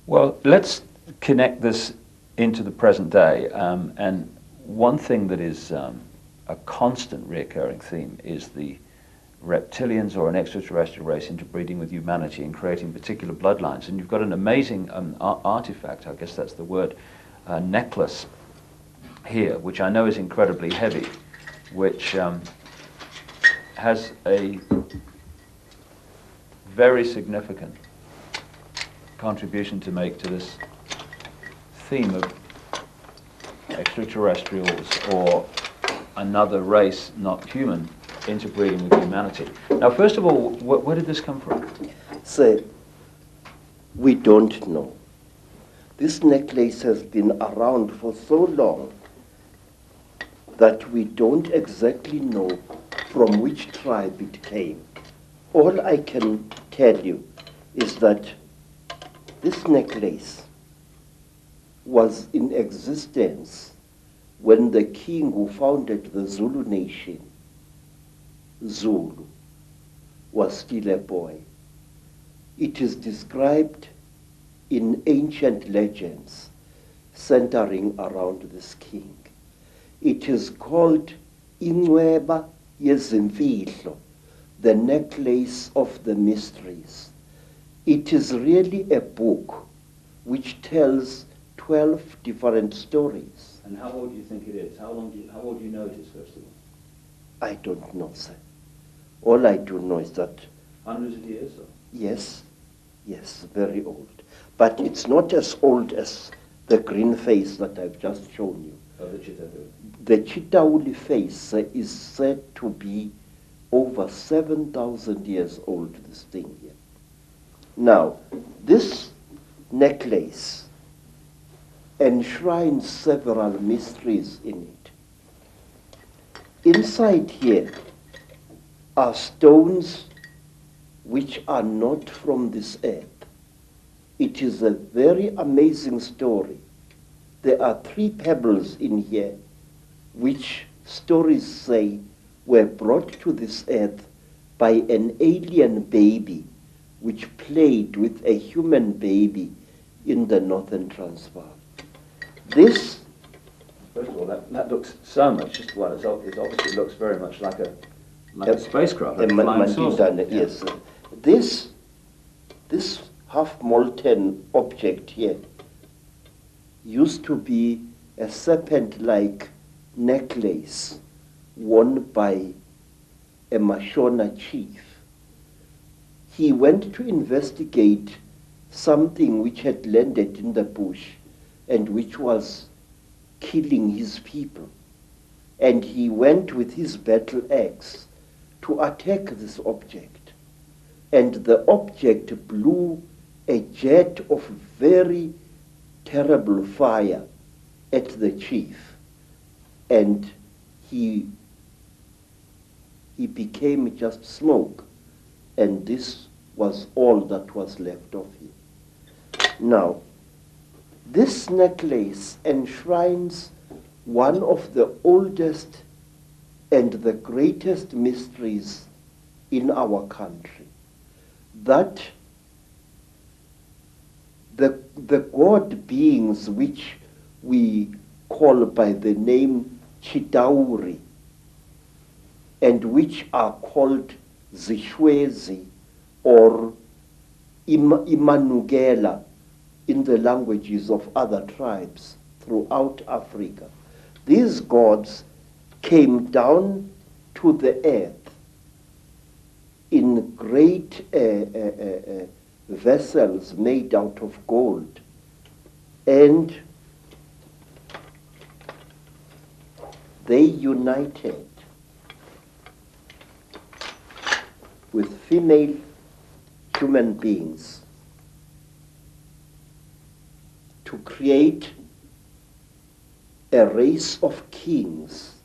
Well, let's connect this into the present day. And one thing that is a constant reoccurring theme is the reptilians or an extraterrestrial race interbreeding with humanity and creating particular bloodlines. And you've got an amazing artifact, I guess that's the word, necklace here, which I know is incredibly heavy, which has a very significant contribution to make to this theme of extraterrestrials or another race, not human, interbreeding with humanity. Now, first of all, where did this come from? So, we don't know. This necklace has been around for so long that we don't exactly know from which tribe it came. All I can tell you is that this necklace was in existence when the king who founded the Zulu nation, Zulu, was still a boy. It is described in ancient legends centering around this king. It is called Inweba Yezimfihlo, the necklace of the mysteries. It is really a book which tells 12 different stories. And how old do you think it is? How old do you know it is, first of all? I don't know, sir. All I do know is that... Hundreds of years? Or? Yes, very old. But it's not as old as the green face that I've just shown you. Oh, the Chitauri. The Chitauri face is said to be over 7,000 years old, this thing here. Now, this necklace enshrines several mysteries in it. Inside here are stones which are not from this earth. It is a very amazing story. There are 3 pebbles in here which stories say were brought to this earth by an alien baby which played with a human baby in the northern Transvaal. This... First of all, that looks so much, just well, it obviously looks very much like a spacecraft, like a flying saucer. Yes. This half-molten object here used to be a serpent-like necklace worn by a Mashona chief. He went to investigate something which had landed in the bush and which was killing his people. And he went with his battle axe to attack this object. And the object blew a jet of very terrible fire at the chief. And he became just smoke. And this was all that was left of him. Now, this necklace enshrines one of the oldest and the greatest mysteries in our country, that the god beings which we call by the name Chitauri and which are called Zishwezi or Imanugela in the languages of other tribes throughout Africa. These gods came down to the earth in great vessels made out of gold, and they united with female human beings to create a race of kings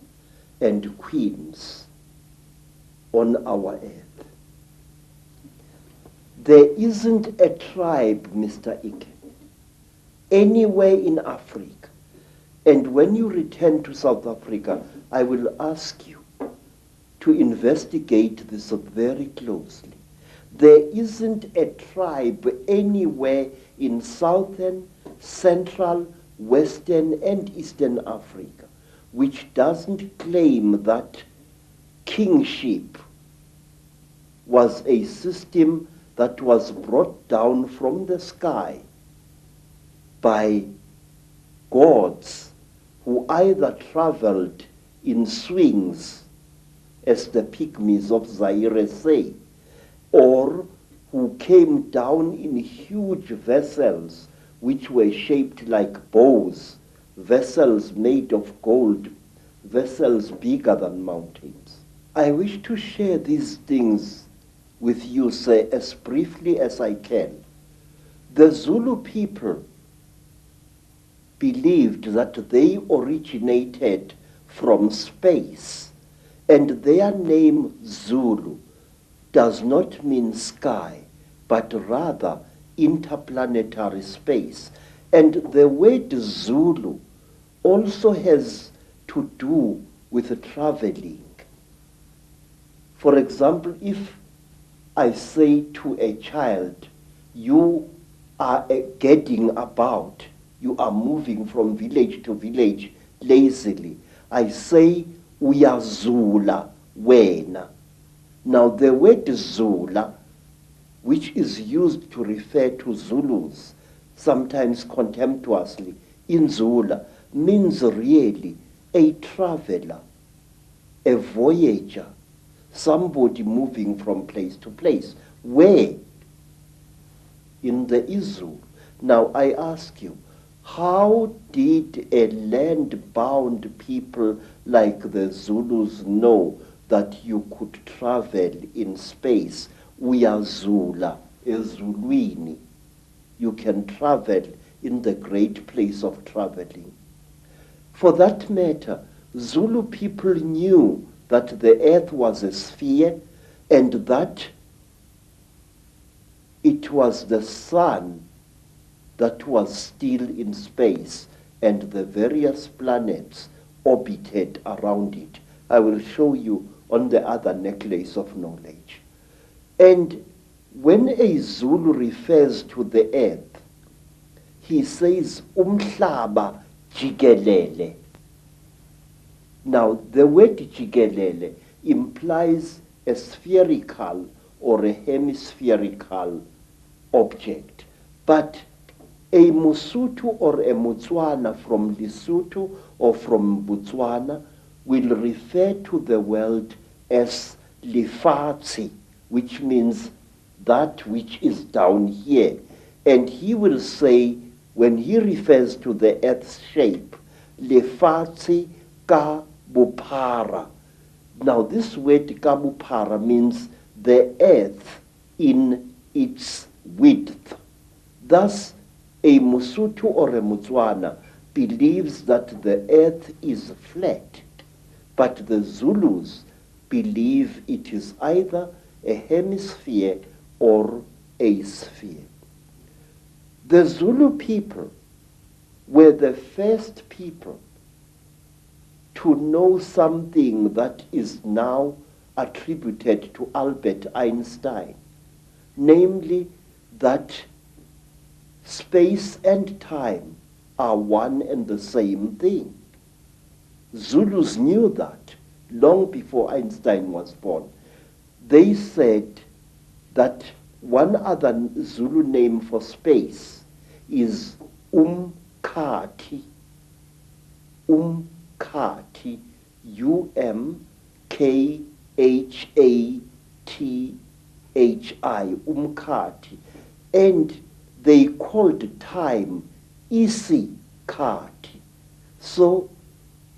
and queens on our earth. There isn't a tribe, Mr. Icke, anywhere in Africa. And when you return to South Africa, I will ask you to investigate this very closely. There isn't a tribe anywhere in southern, central, western, and eastern Africa which doesn't claim that kingship was a system that was brought down from the sky by gods who either traveled in swings, as the pygmies of Zaire say, or who came down in huge vessels which were shaped like bows, vessels made of gold, vessels bigger than mountains. I wish to share these things with you, sir, as briefly as I can. The Zulu people believed that they originated from space, and their name Zulu does not mean sky, but rather interplanetary space. And the word Zulu also has to do with traveling. For example, if I say to a child, you are getting about, you are moving from village to village lazily, I say, uyazula wena. Now the word Zula, which is used to refer to Zulus, sometimes contemptuously, in Zula, means really a traveler, a voyager, somebody moving from place to place. Where? In the Izu. Now I ask you, how did a land-bound people like the Zulus know that you could travel in space? Uyazula, ezulwini. You can travel in the great place of traveling. For that matter, Zulu people knew that the earth was a sphere and that it was the sun that was still in space and the various planets orbited around it. I will show you on the other necklace of knowledge. And when a Zulu refers to the earth, he says umhlaba jikelele. Now, the word jikelele implies a spherical or a hemispherical object. But a Mosotho or a Motswana from Lesotho or from Botswana will refer to the world as lefatshe, which means that which is down here. And he will say, when he refers to the earth's shape, lefatshe ka bophara. Now this word ka bophara means the earth in its width. Thus, a Mosotho or a Motswana believes that the earth is flat, but the Zulus believe it is either a hemisphere or a sphere. The Zulu people were the first people to know something that is now attributed to Albert Einstein, namely that space and time are one and the same thing. Zulus knew that long before Einstein was born. They said that one other Zulu name for space is umkhati. Umkhati, U-M-K-H-A-T-H-I, umkhati. And they called time isikhathi. So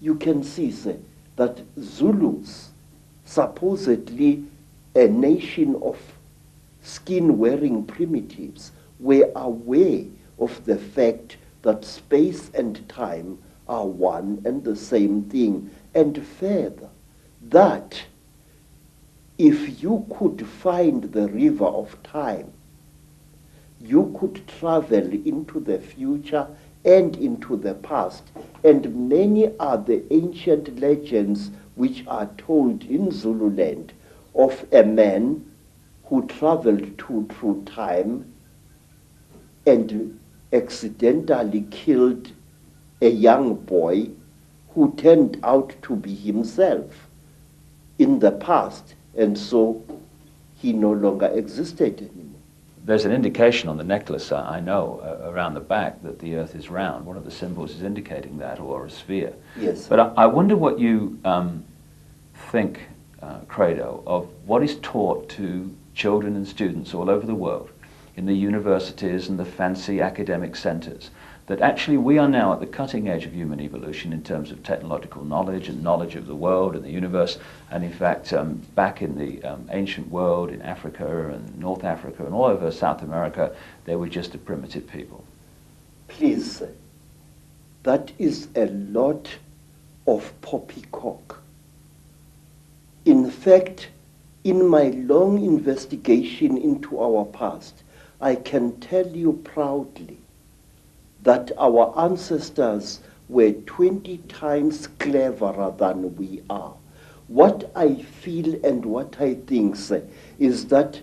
you can see, sir, that Zulus, supposedly a nation of skin-wearing primitives, were aware of the fact that space and time are one and the same thing. And further, that if you could find the river of time, you could travel into the future and into the past. And many are the ancient legends which are told in Zululand of a man who traveled through time and accidentally killed a young boy who turned out to be himself in the past, and so he no longer existed anymore. There's an indication on the necklace, I know, around the back that the Earth is round. One of the symbols is indicating that, or a sphere. Yes. But I wonder what you think, Credo, of what is taught to children and students all over the world in the universities and the fancy academic centers, that actually we are now at the cutting edge of human evolution in terms of technological knowledge and knowledge of the world and the universe. And in fact, back in the ancient world, in Africa and North Africa and all over South America, they were just a primitive people. Please, that is a lot of poppycock. In fact, in my long investigation into our past, I can tell you proudly that our ancestors were 20 times cleverer than we are. What I feel and what I think is that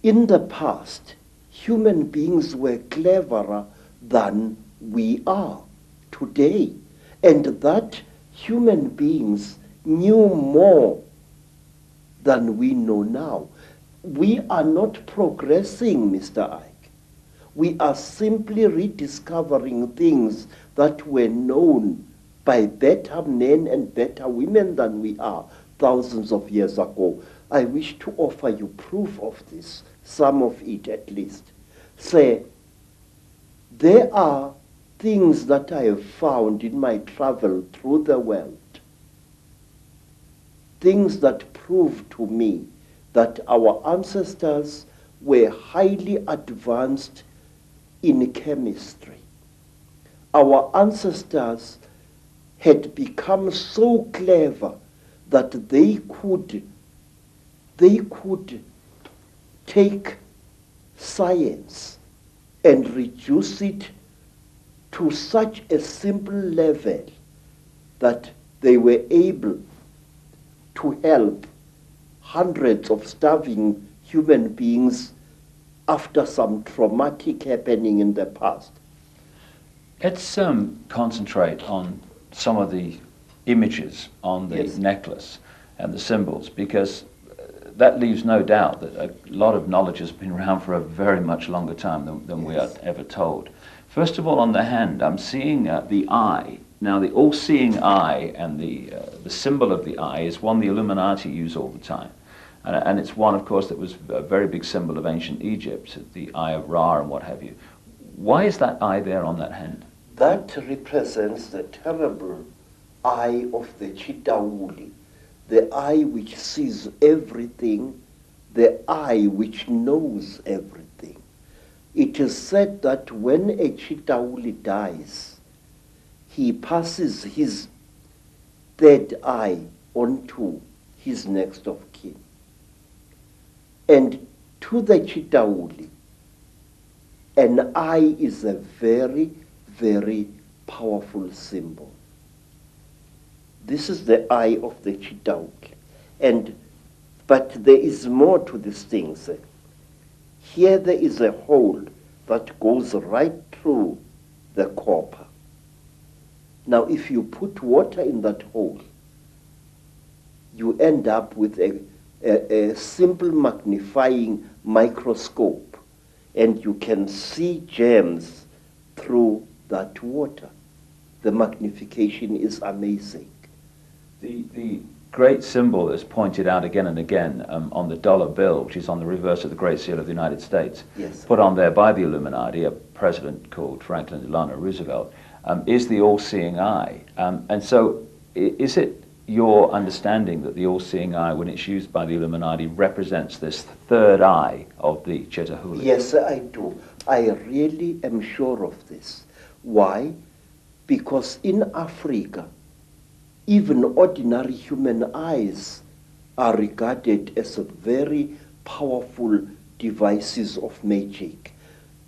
in the past, human beings were cleverer than we are today, and that human beings knew more than we know now. We are not progressing, Mr. Icke. We are simply rediscovering things that were known by better men and better women than we are thousands of years ago. I wish to offer you proof of this, some of it at least. Say, there are things that I have found in my travel through the world, things that prove to me that our ancestors were highly advanced in chemistry. Our ancestors had become so clever that they could take science and reduce it to such a simple level that they were able to help hundreds of starving human beings after some traumatic happening in the past. Let's concentrate on some of the images on the Yes. necklace and the symbols, because that leaves no doubt that a lot of knowledge has been around for a very much longer time than we are Yes. ever told. First of all, on the hand, I'm seeing the eye. Now, the all-seeing eye and the symbol of the eye is one the Illuminati use all the time. And it's one, of course, that was a very big symbol of ancient Egypt, the Eye of Ra and what have you. Why is that eye there on that hand? That represents the terrible eye of the Chitauli, the eye which sees everything, the eye which knows everything. It is said that when a Chitauli dies, he passes his third eye onto his next of kin. And to the Chitauli, an eye is a very, very powerful symbol. This is the eye of the Chitauli. But there is more to these things. Here there is a hole that goes right through the copper. Now if you put water in that hole, you end up with a simple magnifying microscope, and you can see gems through that water. The magnification is amazing. The great symbol that's pointed out again and again on the dollar bill, which is on the reverse of the Great Seal of the United States, Yes. put on there by the Illuminati, a president called Franklin Delano Roosevelt, is the all-seeing eye. And so is it your understanding that the all-seeing eye, when it's used by the Illuminati, represents this third eye of the Chetauli? Yes, I do. I really am sure of this. Why? Because in Africa, even ordinary human eyes are regarded as very powerful devices of magic.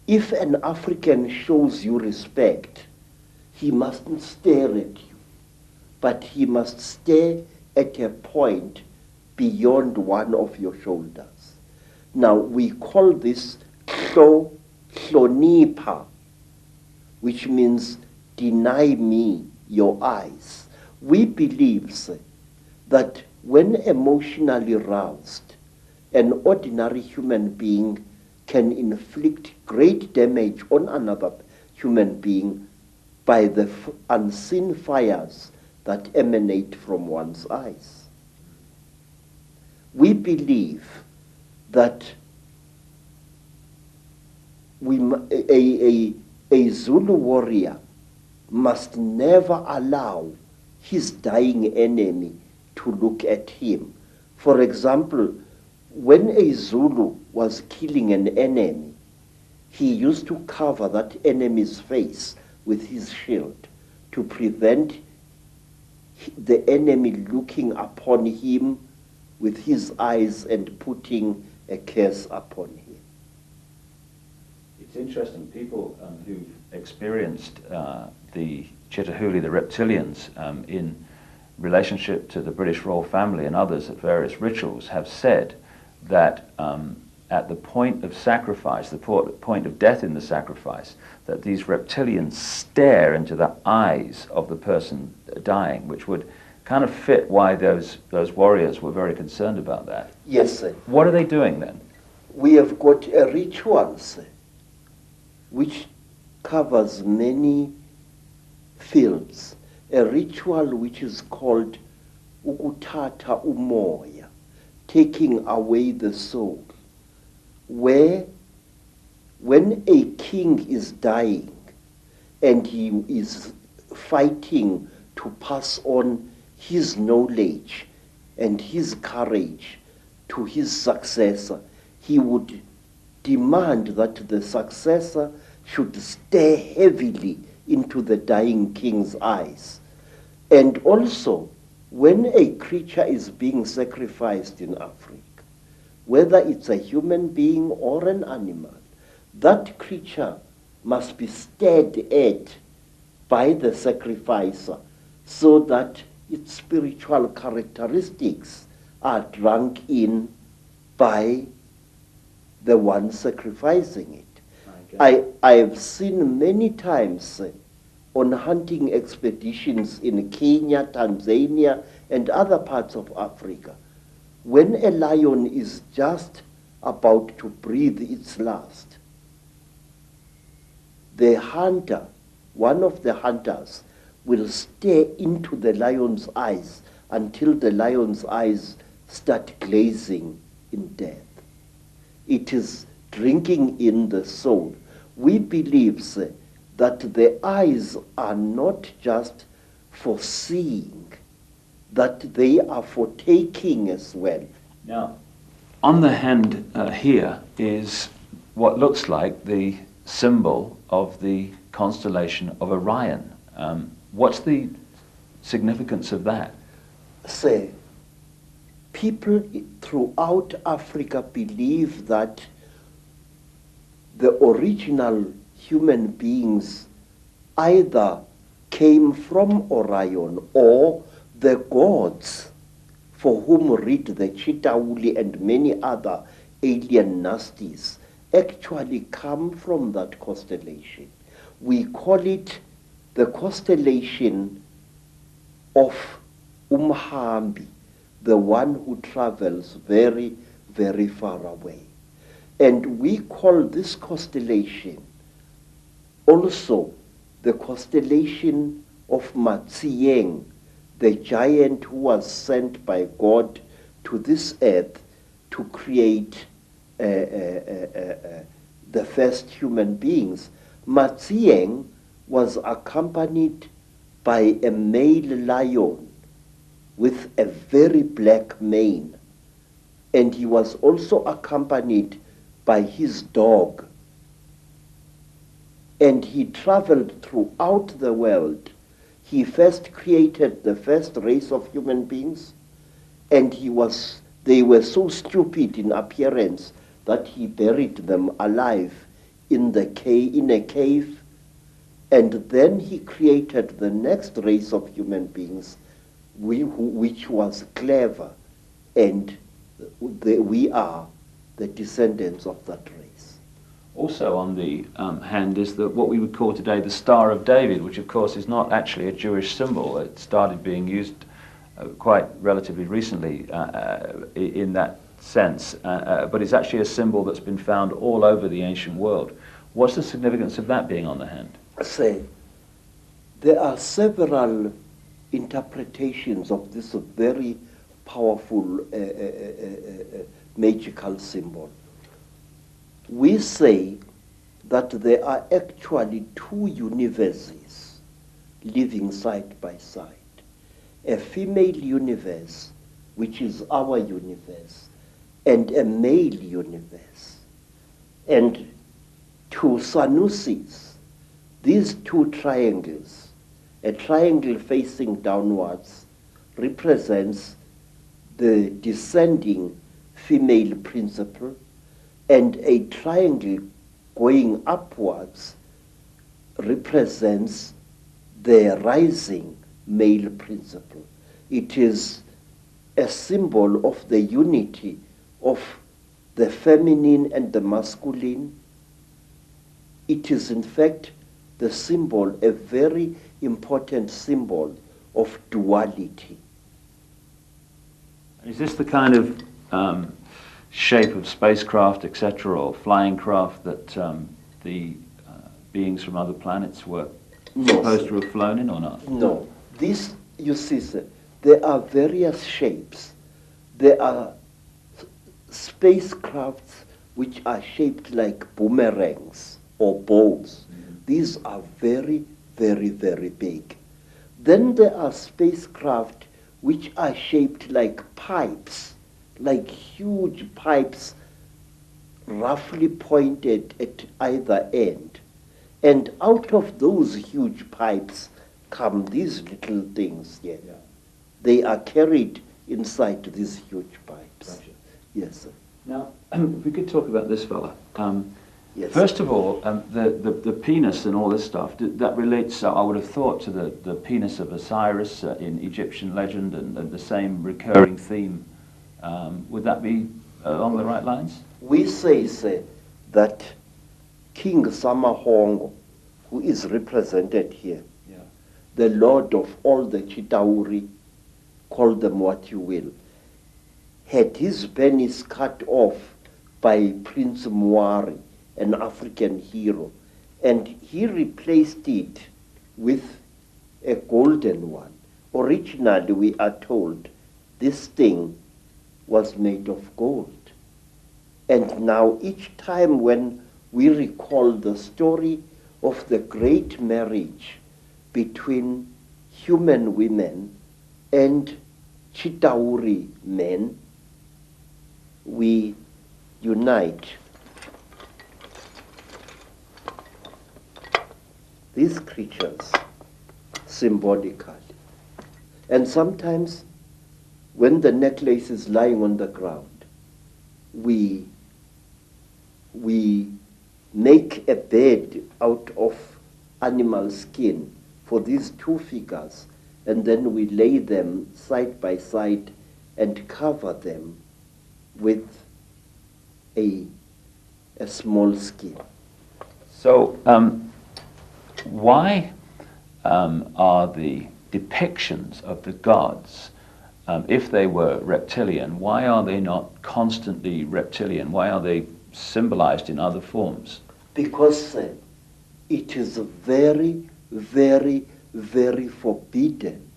If an African shows you respect, he mustn't stare at you, but he must stare at a point beyond one of your shoulders. Now we call this hlonipa, which means deny me your eyes. We believe that when emotionally roused, an ordinary human being can inflict great damage on another human being by the unseen fires that emanate from one's eyes. We believe that a Zulu warrior must never allow his dying enemy to look at him. For example, when a Zulu was killing an enemy, he used to cover that enemy's face with his shield to prevent the enemy looking upon him with his eyes and putting a curse upon him. It's interesting, people who've experienced the Chitahuli, the reptilians, in relationship to the British royal family and others at various rituals, have said that at the point of sacrifice, the point of death in the sacrifice, that these reptilians stare into the eyes of the person dying, which would kind of fit why those warriors were very concerned about that. Yes, sir. What are they doing then? We have got a ritual, sir, which covers many fields. A ritual which is called ukuthatha umoya, taking away the soul, where when a king is dying and he is fighting to pass on his knowledge and his courage to his successor, he would demand that the successor should stare heavily into the dying king's eyes. And also, when a creature is being sacrificed in Africa, whether it's a human being or an animal, that creature must be stared at by the sacrificer so that its spiritual characteristics are drunk in by the one sacrificing it. I have seen many times on hunting expeditions in Kenya, Tanzania, and other parts of Africa, when a lion is just about to breathe its last, the hunter, one of the hunters, will stare into the lion's eyes until the lion's eyes start glazing in death. It is drinking in the soul. We believe that the eyes are not just for seeing, that they are for taking as well. Now, on the hand here is what looks like the symbol of the constellation of Orion. What's the significance of that? Say, people throughout Africa believe that the original human beings either came from Orion or the gods for whom read the Chitauli and many other alien nasties actually come from that constellation. We call it the constellation of Umhambi, the one who travels very, very far away. And we call this constellation also the constellation of Matsieng, the giant who was sent by God to this earth to create the first human beings. Matsieng was accompanied by a male lion with a very black mane, and he was also accompanied by his dog. And he traveled throughout the world. He first created the first race of human beings, and they were so stupid in appearance that he buried them alive in a cave, and then he created the next race of human beings, which was clever, and we are the descendants of that race. Also on the hand is what we would call today the Star of David, which of course is not actually a Jewish symbol. It started being used quite relatively recently in that sense, but it's actually a symbol that's been found all over the ancient world. What's the significance of that being on the hand? Say, there are several interpretations of this very powerful magical symbol. We say that there are actually two universes living side by side. A female universe, which is our universe, and a male universe. And to Sanusis, these two triangles, a triangle facing downwards represents the descending female principle, and a triangle going upwards represents the rising male principle. It is a symbol of the unity of the feminine and the masculine. It is in fact the symbol, a very important symbol of duality. Is this the kind of shape of spacecraft, etc., or flying craft that the beings from other planets were supposed to have flown in, or not? No. This, you see, sir, there are various shapes. There are spacecrafts which are shaped like boomerangs or bows. These are very, very, very big. Then there are spacecraft which are shaped like pipes, like huge pipes roughly pointed at either end. And out of those huge pipes come these little things here. Yeah. They are carried inside these huge pipes. Gotcha. Yes, sir. Now, if we could talk about this fella. Yes. First of all, the penis and all this stuff, that relates, I would have thought, to the penis of Osiris in Egyptian legend, and the same recurring theme. Would that be along the right lines? We say, sir, that King Samahongo, who is represented here, the lord of all the Chitauri, call them what you will, had his penis cut off by Prince Muari, an African hero, and he replaced it with a golden one. Originally, we are told, this thing was made of gold. And now each time when we recall the story of the great marriage between human women and Chitauri men, we unite these creatures symbolically. And sometimes when the necklace is lying on the ground, we make a bed out of animal skin for these two figures, and then we lay them side by side and cover them with a small skin. So, why are the depictions of the gods, if they were reptilian, why are they not constantly reptilian? Why are they symbolized in other forms? Because it is very, very, very forbidden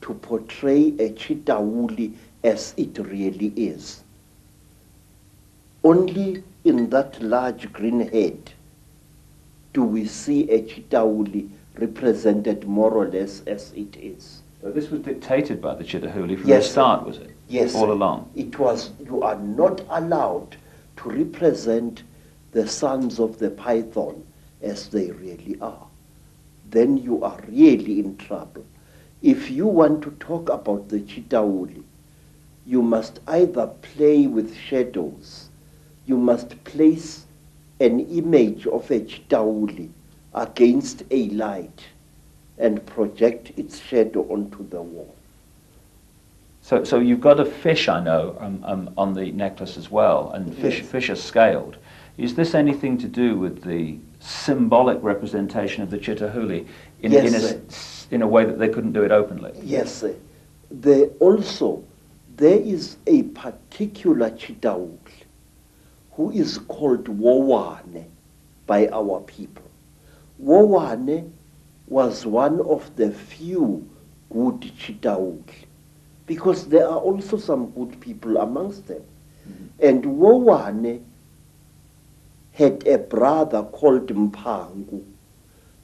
to portray a Chitauli as it really is. Only in that large green head do we see a Chitauli represented more or less as it is. So this was dictated by the Chitauli from Yes, the start, was it? Yes. All along? It was. You are not allowed to represent the sons of the python as they really are. Then you are really in trouble. If you want to talk about the Chitauli, you must either play with shadows, you must place an image of a Chitauli against a light and project its shadow onto the wall. So you've got a fish, I know, on the necklace as well, and fish are scaled. Is this anything to do with the symbolic representation of the Chitahuli in a way that they couldn't do it openly? Yes, sir. There is a particular Chitauli who is called Wowane by our people. Wowane was one of the few good Chitauli, because there are also some good people amongst them. Mm-hmm. And Wowane had a brother called Mpangu.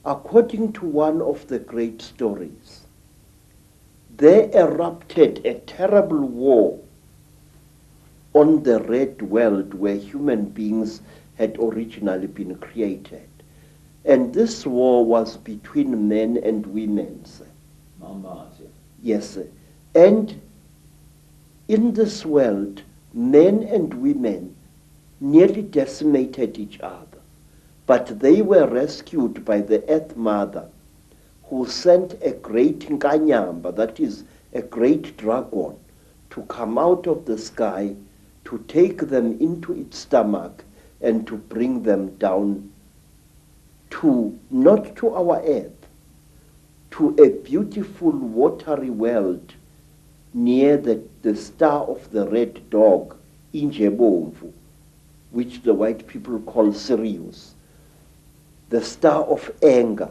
According to one of the great stories, there erupted a terrible war on the red world where human beings had originally been created. And this war was between men and women. On Mars, yeah. Yes, sir. And in this world, men and women nearly decimated each other. But they were rescued by the Earth Mother, who sent a great Nkanyamba, that is a great dragon, to come out of the sky, to take them into its stomach and to bring them down to, not to our earth, to a beautiful watery world near the star of the red dog, Injebomvu, which the white people call Sirius, the star of anger.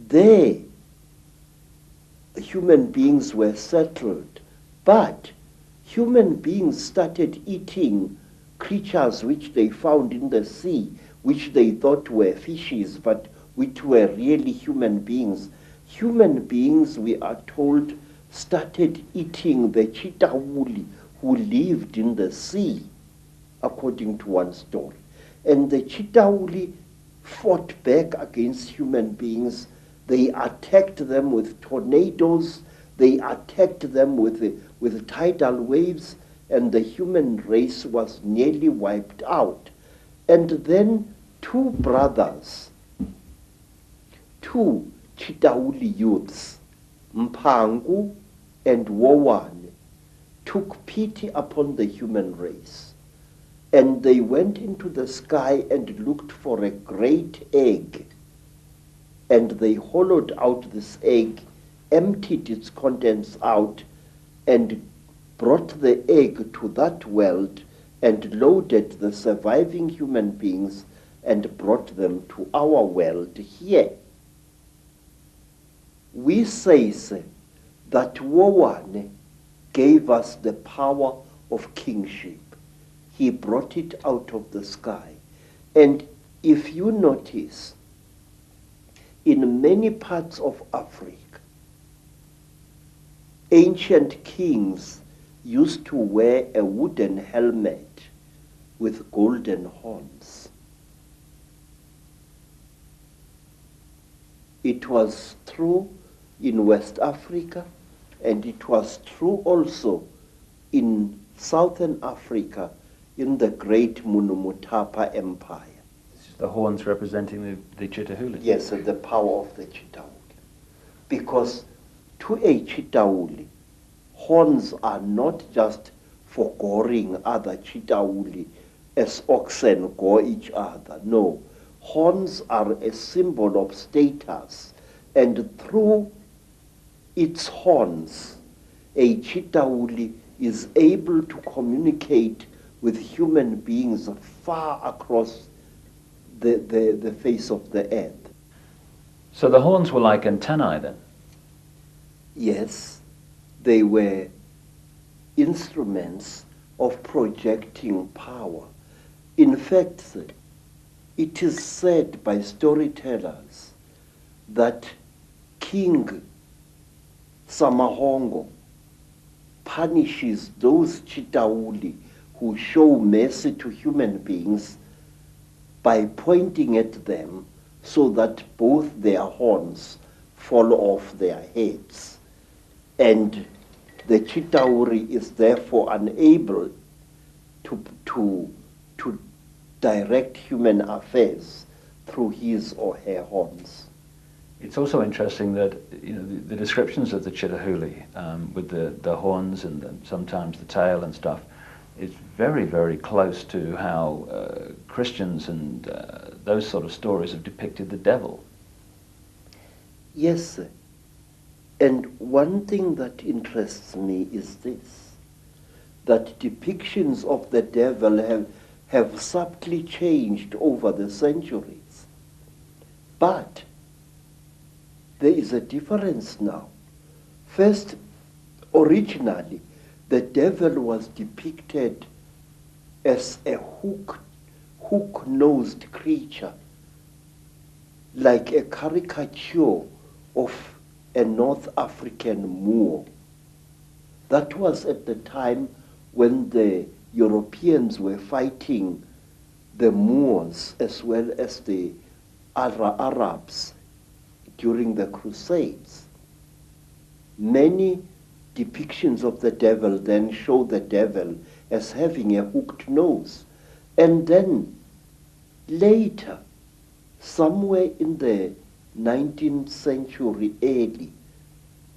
There, human beings were settled, but human beings started eating creatures which they found in the sea, which they thought were fishes, but which were really human beings. Human beings, we are told, started eating the Chitahuli who lived in the sea, according to one story. And the Chitahuli fought back against human beings. They attacked them with tornadoes. They attacked them with tidal waves, and the human race was nearly wiped out. And then two brothers, two Chitahuli youths, Mpangu and Wowane, took pity upon the human race. And they went into the sky and looked for a great egg. And they hollowed out this egg, emptied its contents out, and brought the egg to that world and loaded the surviving human beings and brought them to our world here. We say that Wowane gave us the power of kingship. He brought it out of the sky. And if you notice, in many parts of Africa, ancient kings used to wear a wooden helmet with golden horns. It was true in West Africa, and it was true also in Southern Africa, in the great Munumutapa Empire. This is the horns representing the Chitahuli. Yes, the power of the Chitahuli. Because to a Chitahuli, horns are not just for goring other Chitahuli as oxen gore each other. No, horns are a symbol of status, and through its horns, a Chitahuli is able to communicate with human beings far across the face of the earth. So the horns were like antennae then? Yes, they were instruments of projecting power. In fact, it is said by storytellers that King Samahongo punishes those Chitahuli who show mercy to human beings by pointing at them so that both their horns fall off their heads. And the Chitauri is therefore unable to direct human affairs through his or her horns. It's also interesting that the descriptions of the Chitahuli with the horns and sometimes the tail and stuff is very, very close to how Christians and those sort of stories have depicted the devil. Yes, sir. And one thing that interests me is this, that depictions of the devil have subtly changed over the centuries. But there is a difference now. First, originally, the devil was depicted as a hook-nosed creature, like a caricature of a North African Moor. That was at the time when the Europeans were fighting the Moors as well as the Arabs during the Crusades. Many depictions of the devil then show the devil as having a hooked nose. And then later, somewhere in the 19th century early,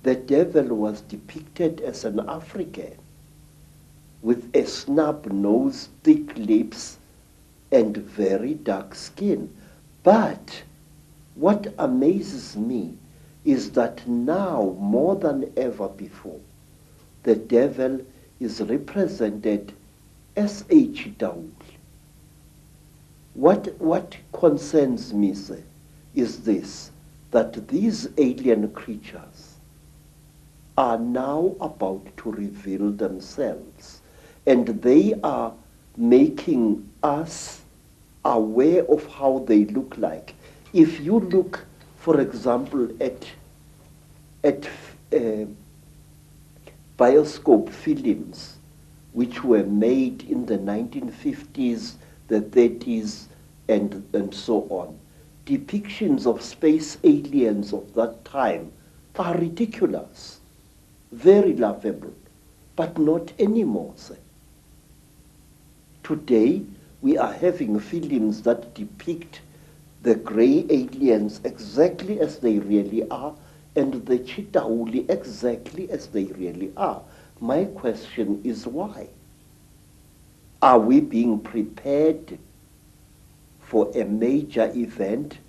the devil was depicted as an African with a snub nose, thick lips, and very dark skin. But what amazes me is that now, more than ever before, the devil is represented as a Chitauli. What concerns me, sir, is this, that these alien creatures are now about to reveal themselves, and they are making us aware of how they look like. If you look, for example, at bioscope films which were made in the 1950s, the 30s, and so on, depictions of space aliens of that time are ridiculous, very laughable, but not anymore, sir. Today, we are having films that depict the grey aliens exactly as they really are, and the Chitauli exactly as they really are. My question is why? Are we being prepared for a major event?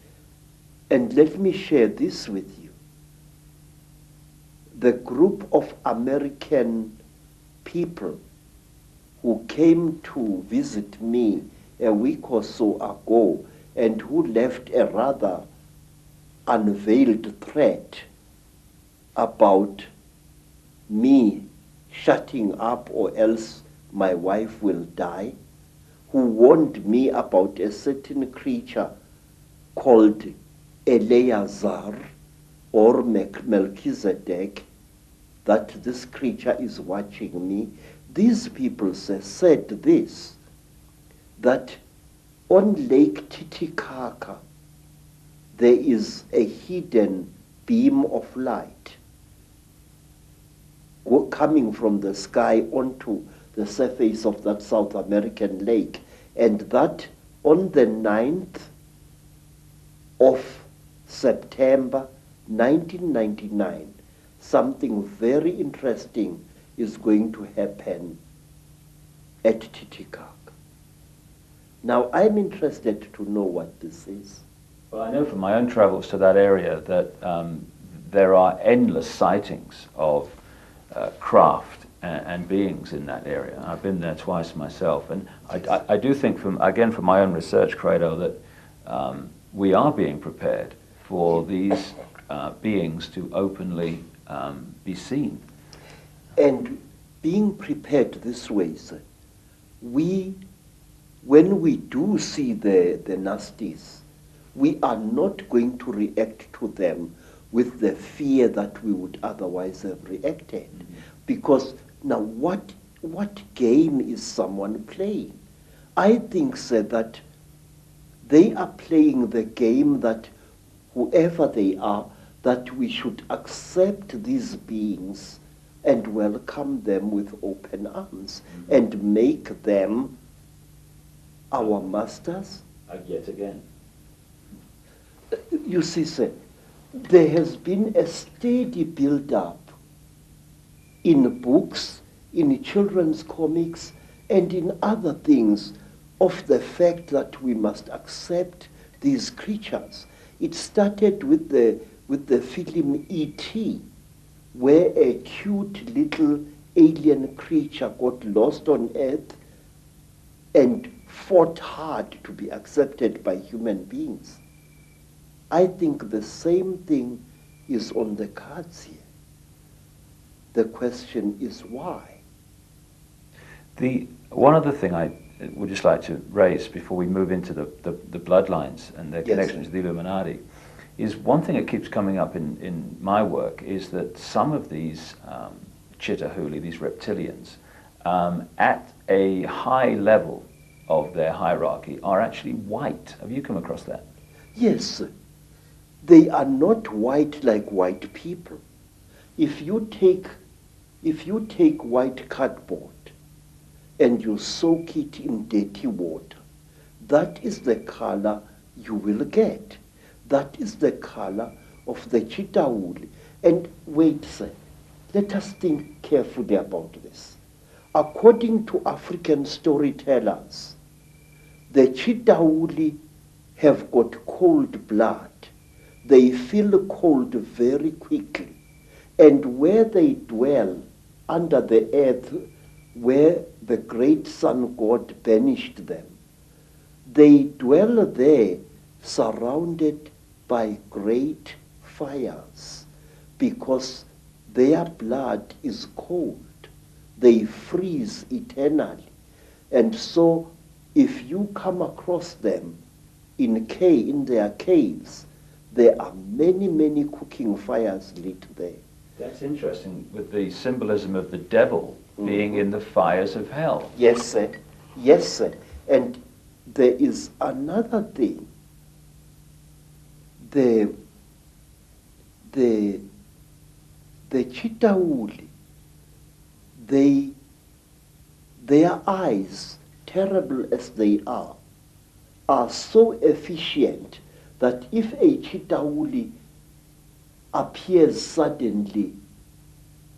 And let me share this with you. The group of American people who came to visit me a week or so ago and who left a rather unveiled threat about me shutting up or else my wife will die, who warned me about a certain creature called Eleazar or Melchizedek, that this creature is watching me. These people said this, that on Lake Titicaca there is a hidden beam of light coming from the sky onto the surface of that South American lake, and that on the 9th of September 1999, something very interesting is going to happen at Titicaca. Now, I'm interested to know what this is. Well, I know from my own travels to that area that there are endless sightings of craft and beings in that area. I've been there twice myself, and I do think, from my own research, Credo, that we are being prepared for these beings to openly be seen. And being prepared this way, sir, when we do see the nasties, we are not going to react to them with the fear that we would otherwise have reacted. Mm-hmm. Because now what game is someone playing? I think, sir, that they are playing the game that whoever they are, that we should accept these beings and welcome them with open arms, mm-hmm. and make them our masters. Yet again. You see, sir, there has been a steady build-up in books, in children's comics, and in other things of the fact that we must accept these creatures. It started with the film E.T., where a cute little alien creature got lost on Earth and fought hard to be accepted by human beings. I think the same thing is on the cards here. The question is why? One other thing I would just like to raise before we move into the bloodlines and their connection to the Illuminati is one thing that keeps coming up in my work is that some of these Chitahuli, these reptilians, at a high level of their hierarchy are actually white. Have you come across that? Yes. They are not white like white people. If you take white cardboard and you soak it in dirty water, that is the color you will get. That is the color of the Chitahuli. And wait, sir, let us think carefully about this. According to African storytellers, the Chitahuli have got cold blood. They feel cold very quickly. And where they dwell under the earth, where the great sun god banished them, they dwell there surrounded by great fires because their blood is cold. They freeze eternally. And so if you come across them in their caves, there are many, many cooking fires lit there. That's interesting, with the symbolism of the devil being in the fires of hell. Yes, sir. Yes, sir. And there is another thing. The Chitahuli, their eyes, terrible as they are so efficient that if a Chitahuli appears suddenly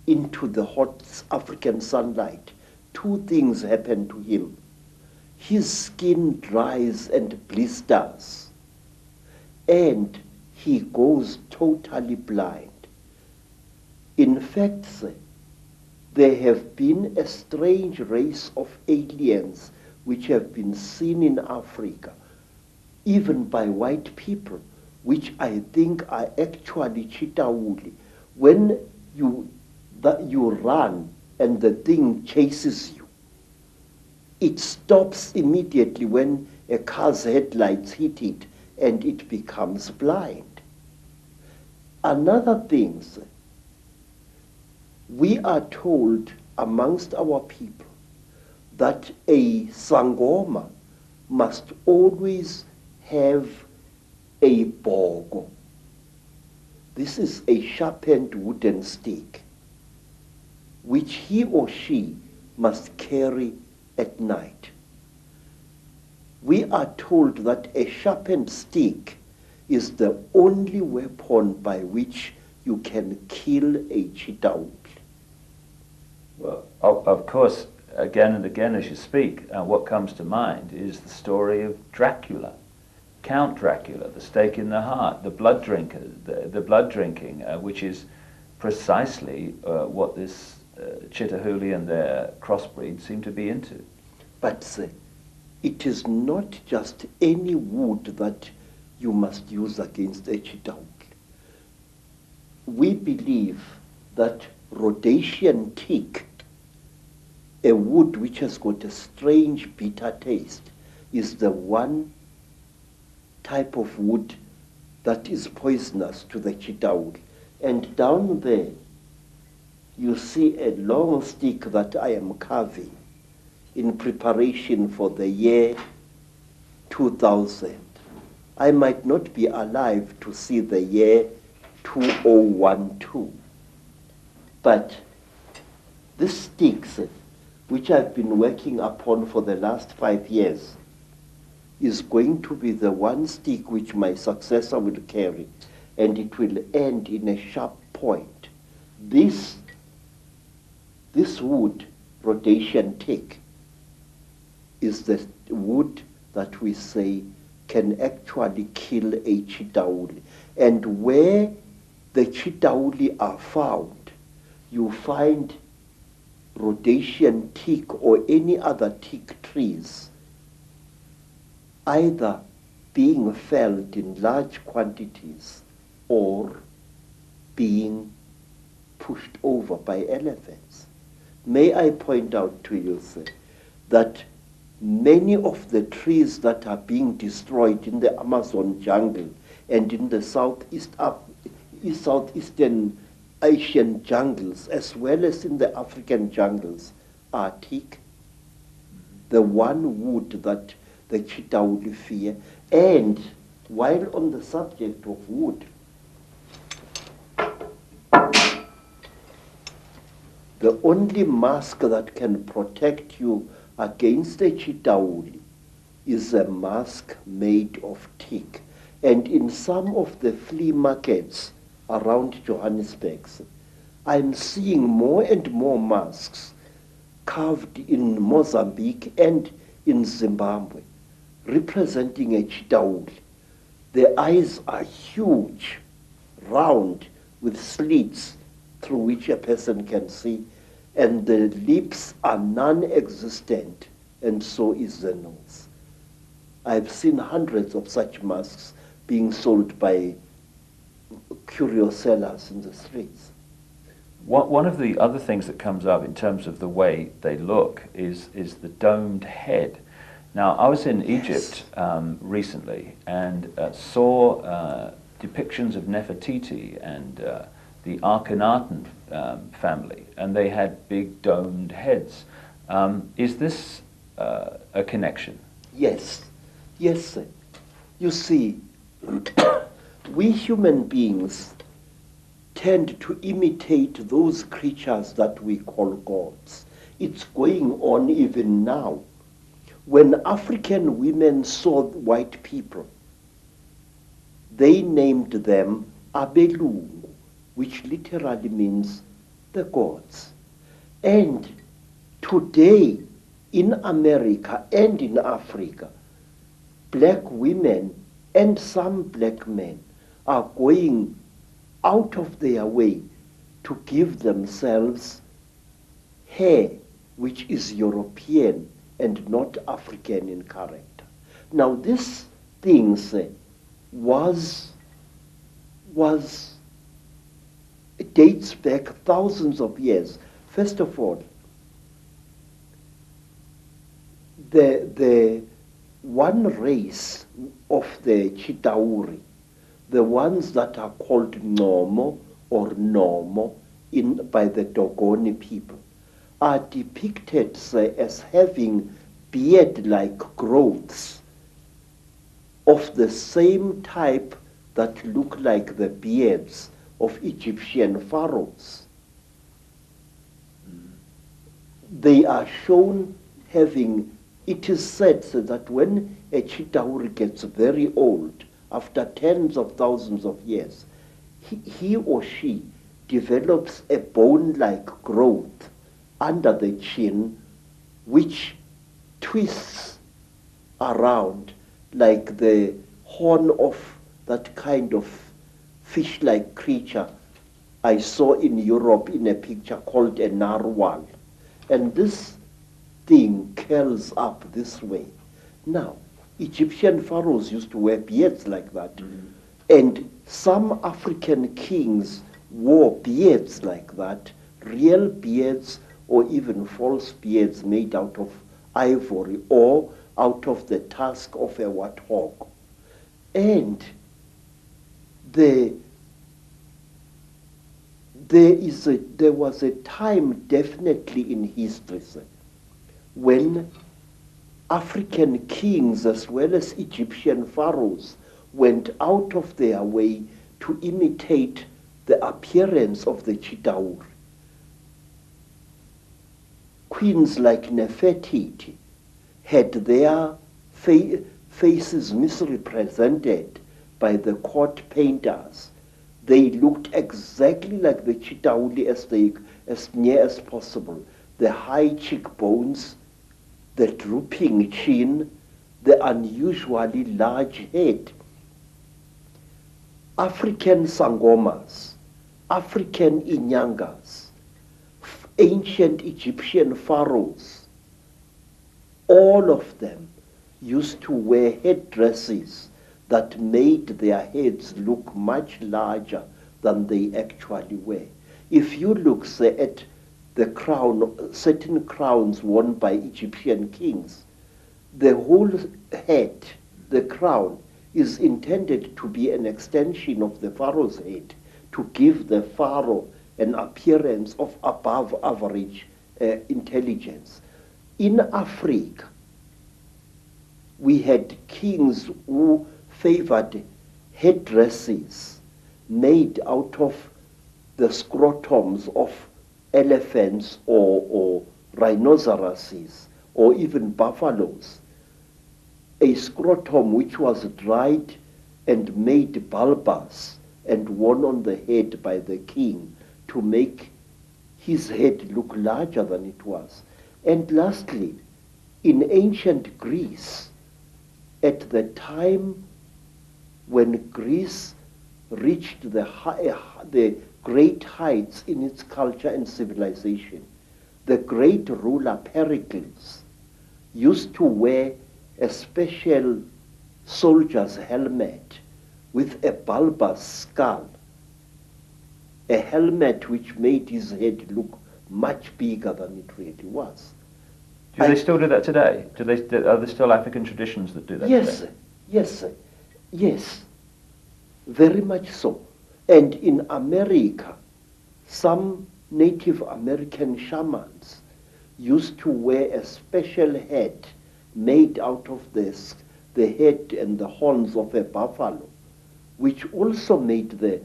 into the hot African sunlight, two things happen to him. His skin dries and blisters, and he goes totally blind. In fact, sir, there have been a strange race of aliens which have been seen in Africa, even by white people, which I think are actually Chitahuli. When you run and the thing chases you, it stops immediately when a car's headlights hit it and it becomes blind. Another thing, sir, we are told amongst our people that a Sangoma must always have a bogo. This is a sharpened wooden stick which he or she must carry at night. We are told that a sharpened stick is the only weapon by which you can kill a Chitahuli. Well, of course, again and again as you speak, what comes to mind is the story of Dracula. Count Dracula, the stake in the heart, the blood drinker, the blood drinking, which is precisely what this Chitahuli and their crossbreed seem to be into. But it is not just any wood that you must use against a Chitahuli. We believe that Rhodesian teak, a wood which has got a strange bitter taste, is the one type of wood that is poisonous to the Chitahuli. And down there, you see a long stick that I am carving in preparation for the year 2000. I might not be alive to see the year 2012. But this sticks, which I've been working upon for the last 5 years, is going to be the one stick which my successor will carry. and it will end in a sharp point. This wood, Rhodesian teak, is the wood that we say can actually kill a chitauli. And where the chitauli are found, you find Rhodesian teak or any other teak trees either being felled in large quantities or being pushed over by elephants. May I point out to you, sir, that many of the trees that are being destroyed in the Amazon jungle and in the southeastern Asian jungles, as well as in the African jungles, are teak, the one wood that the chitauli fear. And while on the subject of wood, the only mask that can protect you against a chitauli is a mask made of teak. And in some of the flea markets around Johannesburg, I'm seeing more and more masks carved in Mozambique and in Zimbabwe, representing a chitauli. The eyes are huge, round, with slits through which a person can see, and the lips are non-existent, and so is the nose. I've seen hundreds of such masks being sold by curio sellers in the streets. One of the other things that comes up in terms of the way they look is the domed head. Now, I was in Egypt recently and saw depictions of Nefertiti and the Akhenaten family, and they had big domed heads. Is this a connection? Yes, yes, sir. You see, we human beings tend to imitate those creatures that we call gods. It's going on even now. When African women saw white people, they named them Abelungu, which literally means the gods. And today, in America and in Africa, black women and some black men are going out of their way to give themselves hair which is European and not African in character. Now this thing it dates back thousands of years. First of all, the one race of the Chitauri, the ones that are called Nomo or Nomo by the Dogoni people, are depicted as having beard-like growths of the same type that look like the beards of Egyptian pharaohs. They are shown having, it is said that when a Chitauri gets very old, after tens of thousands of years, he or she develops a bone-like growth under the chin, which twists around like the horn of that kind of fish-like creature I saw in Europe in a picture called a narwhal. And this thing curls up this way. Now, Egyptian pharaohs used to wear beards like that. And some African kings wore beards like that, real beards or even false beards made out of ivory or out of the tusk of a warthog. And there was a time definitely in history when African kings as well as Egyptian pharaohs went out of their way to imitate the appearance of the Chitauri. Queens like Nefertiti had their faces misrepresented by the court painters They looked exactly like the Chitauli as near as possible. The high cheekbones, the drooping chin, the unusually large head. African sangomas, African inyangas, ancient Egyptian pharaohs, all of them used to wear headdresses that made their heads look much larger than they actually were. If you look, say, at the crown, certain crowns worn by Egyptian kings, the whole head, the crown, is intended to be an extension of the pharaoh's head, to give the pharaoh an appearance of above average intelligence. In Africa, we had kings who favored headdresses made out of the scrotums of elephants or rhinoceroses or even buffaloes. A scrotum which was dried and made bulbous and worn on the head by the king to make his head look larger than it was. And lastly, in ancient Greece, at the time when Greece reached the great heights in its culture and civilization, the great ruler Pericles used to wear a special soldier's helmet with a bulbous skull, a helmet which made his head look much bigger than it really was. Do they still do that today? Are there still African traditions that do that today? Yes, very much so. And in America, some Native American shamans used to wear a special head made out of this, the head and the horns of a buffalo, which also made the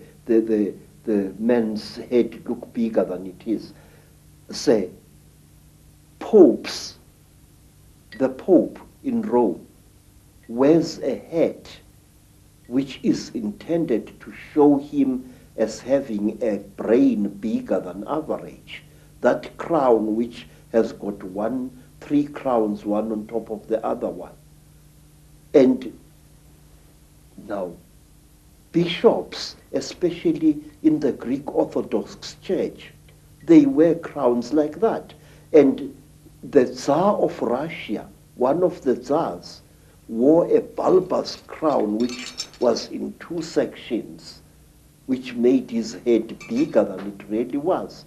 man's head look bigger than it is. Say, popes, the Pope in Rome wears a hat which is intended to show him as having a brain bigger than average. That crown which has got three crowns, one on top of the other one. And now, bishops, especially in the Greek Orthodox Church, they wear crowns like that. And the Tsar of Russia, one of the Tsars, wore a bulbous crown which was in two sections, which made his head bigger than it really was.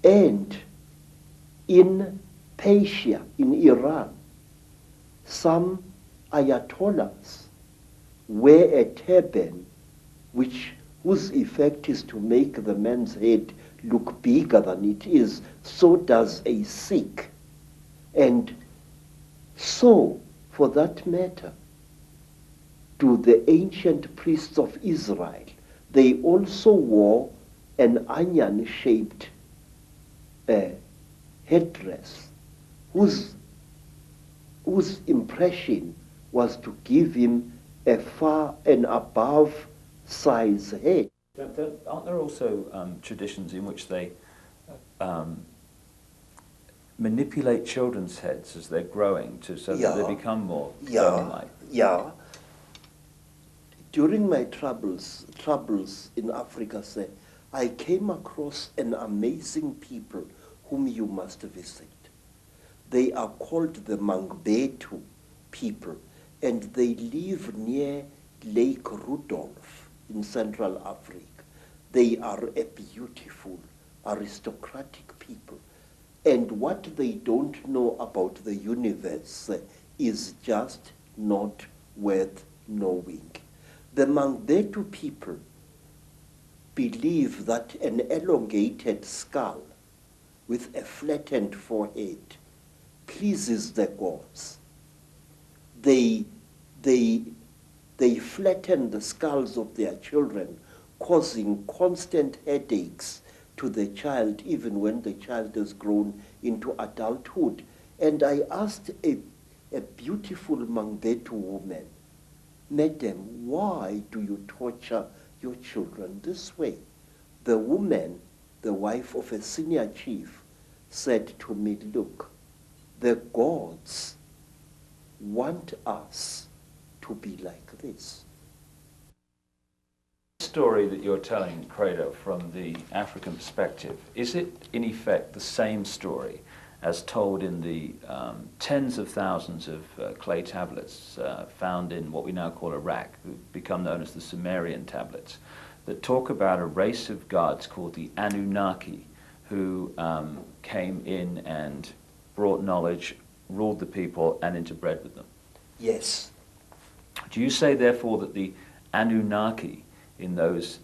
And in Persia, in Iran, some ayatollahs wear a turban whose effect is to make the man's head look bigger than it is. So does a Sikh. And so, for that matter, do the ancient priests of Israel. They also wore an onion-shaped headdress whose impression was to give him an above size head. Aren't there also traditions in which they manipulate children's heads as they're growing so that they become more bony-like? Yeah. During my travels in Africa, I came across an amazing people whom you must visit. They are called the Mangbetu people, and they live near Lake Rudolph in Central Africa. They are a beautiful, aristocratic people. And what they don't know about the universe is just not worth knowing. The Mangbetu people believe that an elongated skull with a flattened forehead pleases the gods. They flatten the skulls of their children, causing constant headaches to the child, even when the child has grown into adulthood. And I asked a beautiful Mangbetu woman, "Madam, why do you torture your children this way. The woman, the wife of a senior chief, said to me, look, the gods want us to be like this. The story that you're telling, Credo, from the African perspective, is it in effect the same story as told in the tens of thousands of clay tablets found in what we now call Iraq, who've become known as the Sumerian tablets, that talk about a race of gods called the Anunnaki, who came in and brought knowledge, ruled the people, and interbred with them? Yes. Do you say, therefore, that the Anunnaki in those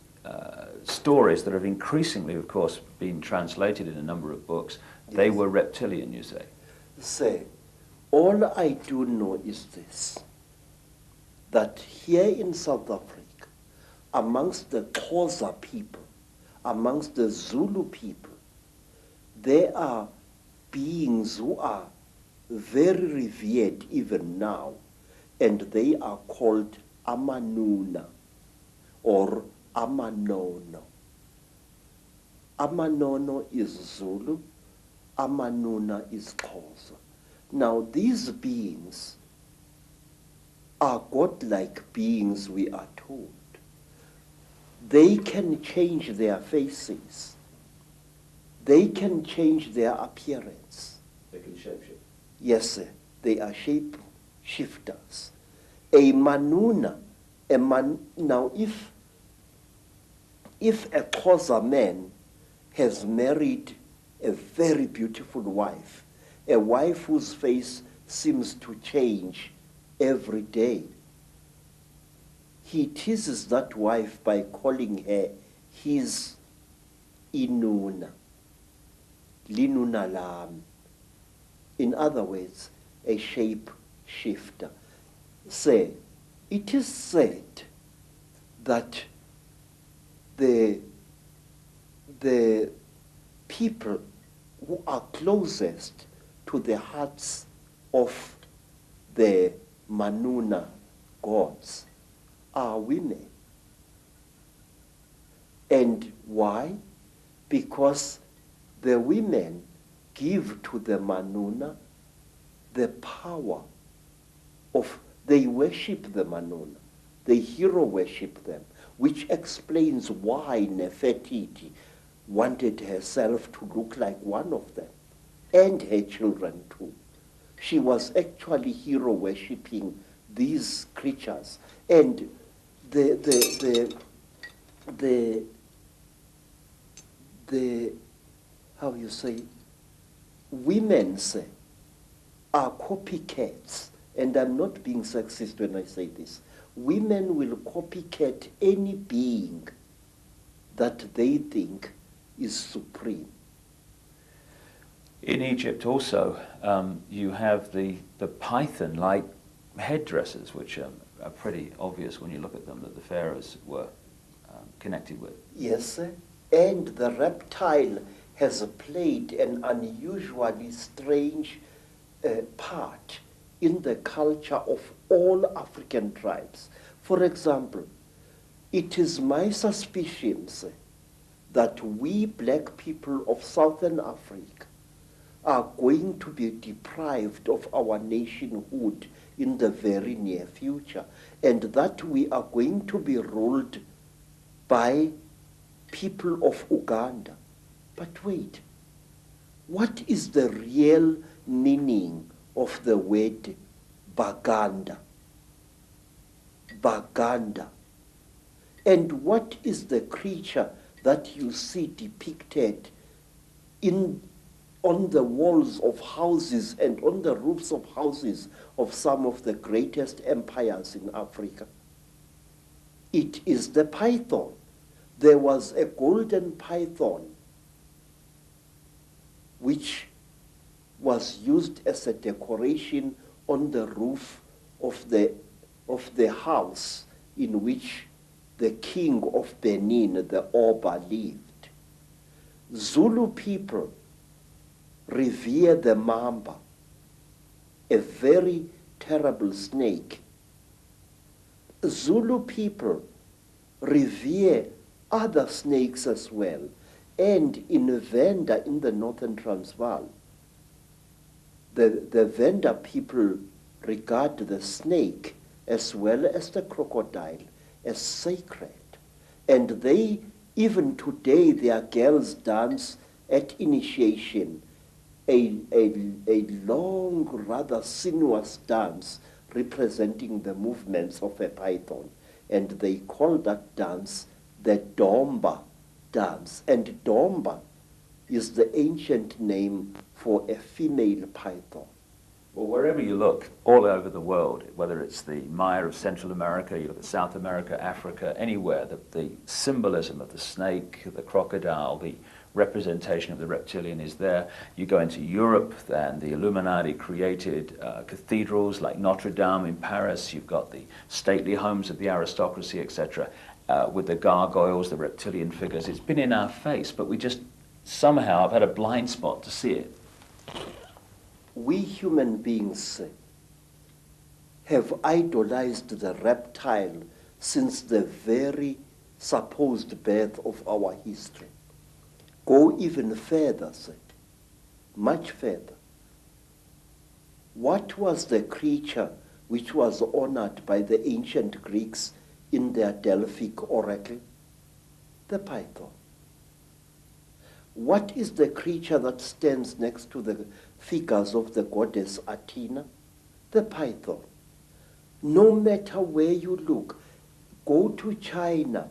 stories that have increasingly, of course, been translated in a number of books, yes, they were reptilian, you say? Say, all I do know is this, that here in South Africa, amongst the Xhosa people, amongst the Zulu people, there are beings who are very revered even now, and they are called Amanuna or Amanono. Amanono is Zulu, Amanuna is Xhosa. Now these beings are godlike beings, we are told. They can change their faces. They can change their appearance. They can shapeshift. Yes, sir. They are shape shifters. A manuna, now if a Xhosa man has married a very beautiful wife, a wife whose face seems to change every day, he teases that wife by calling her his inuna, linuna lam. In other words, a shape shifter. Say, it is said that the people who are closest to the hearts of the Manuna gods are women. And why? Because the women give to the Manuna the power of, they worship the Manuna, they hero worship them, which explains why Nefertiti wanted herself to look like one of them, and her children too. She was actually hero worshipping these creatures, and the how you say, women say, are copycats, and I'm not being sexist when I say this. Women will copycat any being that they think is supreme. In Egypt also, you have the python-like headdresses, which are pretty obvious when you look at them, that the pharaohs were connected with. Yes, sir. And the reptile has played an unusually strange part in the culture of all African tribes. For example, it is my suspicion, sir, that we black people of Southern Africa are going to be deprived of our nationhood in the very near future, and that we are going to be ruled by people of Uganda. But wait, what is the real meaning of the word Baganda? Baganda. And what is the creature that you see depicted on the walls of houses and on the roofs of houses of some of the greatest empires in Africa? It is the python. There was a golden python which was used as a decoration on the roof of the house in which the king of Benin, the Oba, lived. Zulu people revere the mamba, a very terrible snake. Zulu people revere other snakes as well. And in Venda, in the northern Transvaal, the Venda people regard the snake as well as the crocodile as sacred. And they, even today, their girls dance at initiation, a long, rather sinuous dance representing the movements of a python. And they call that dance the Domba dance. And Domba is the ancient name for a female python. Well, wherever you look, all over the world, whether it's the Maya of Central America, you look at South America, Africa, anywhere, the symbolism of the snake, the crocodile, the representation of the reptilian is there. You go into Europe, and the Illuminati created cathedrals like Notre Dame in Paris. You've got the stately homes of the aristocracy, etc., with the gargoyles, the reptilian figures. It's been in our face, but we just somehow have had a blind spot to see it. We human beings have idolized the reptile since the very supposed birth of our history. Go even further, much further. What was the creature which was honored by the ancient Greeks in their Delphic oracle? The python. What is the creature that stands next to the figures of the goddess Athena? The python. No matter where you look, go to China,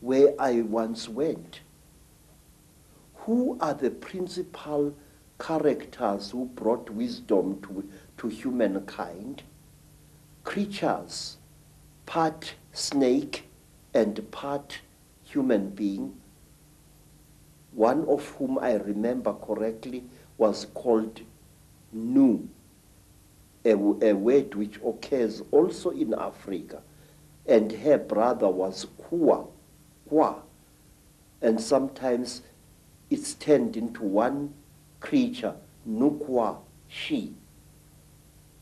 where I once went. Who are the principal characters who brought wisdom to humankind? Creatures, part snake and part human being. One of whom I remember correctly was called Nu, a word which occurs also in Africa. And her brother was Kwa. And sometimes it's turned into one creature, Nukwa, she.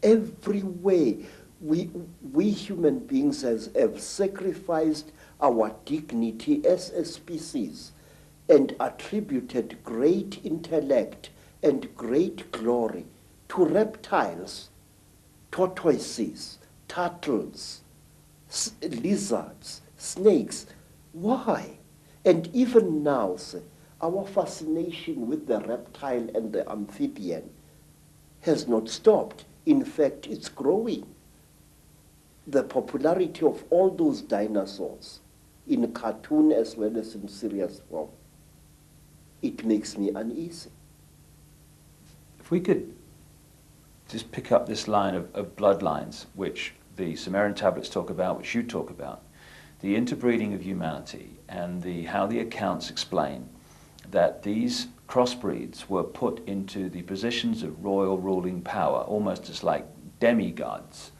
Everywhere we human beings have sacrificed our dignity as a species and attributed great intellect and great glory to reptiles, tortoises, turtles, lizards, snakes. Why? And even now, our fascination with the reptile and the amphibian has not stopped. In fact, it's growing. The popularity of all those dinosaurs, in cartoon as well as in serious form, it makes me uneasy. If we could just pick up this line of bloodlines, which the Sumerian tablets talk about, which you talk about, the interbreeding of humanity, and how the accounts explain that these crossbreeds were put into the positions of royal ruling power, almost as like demigods,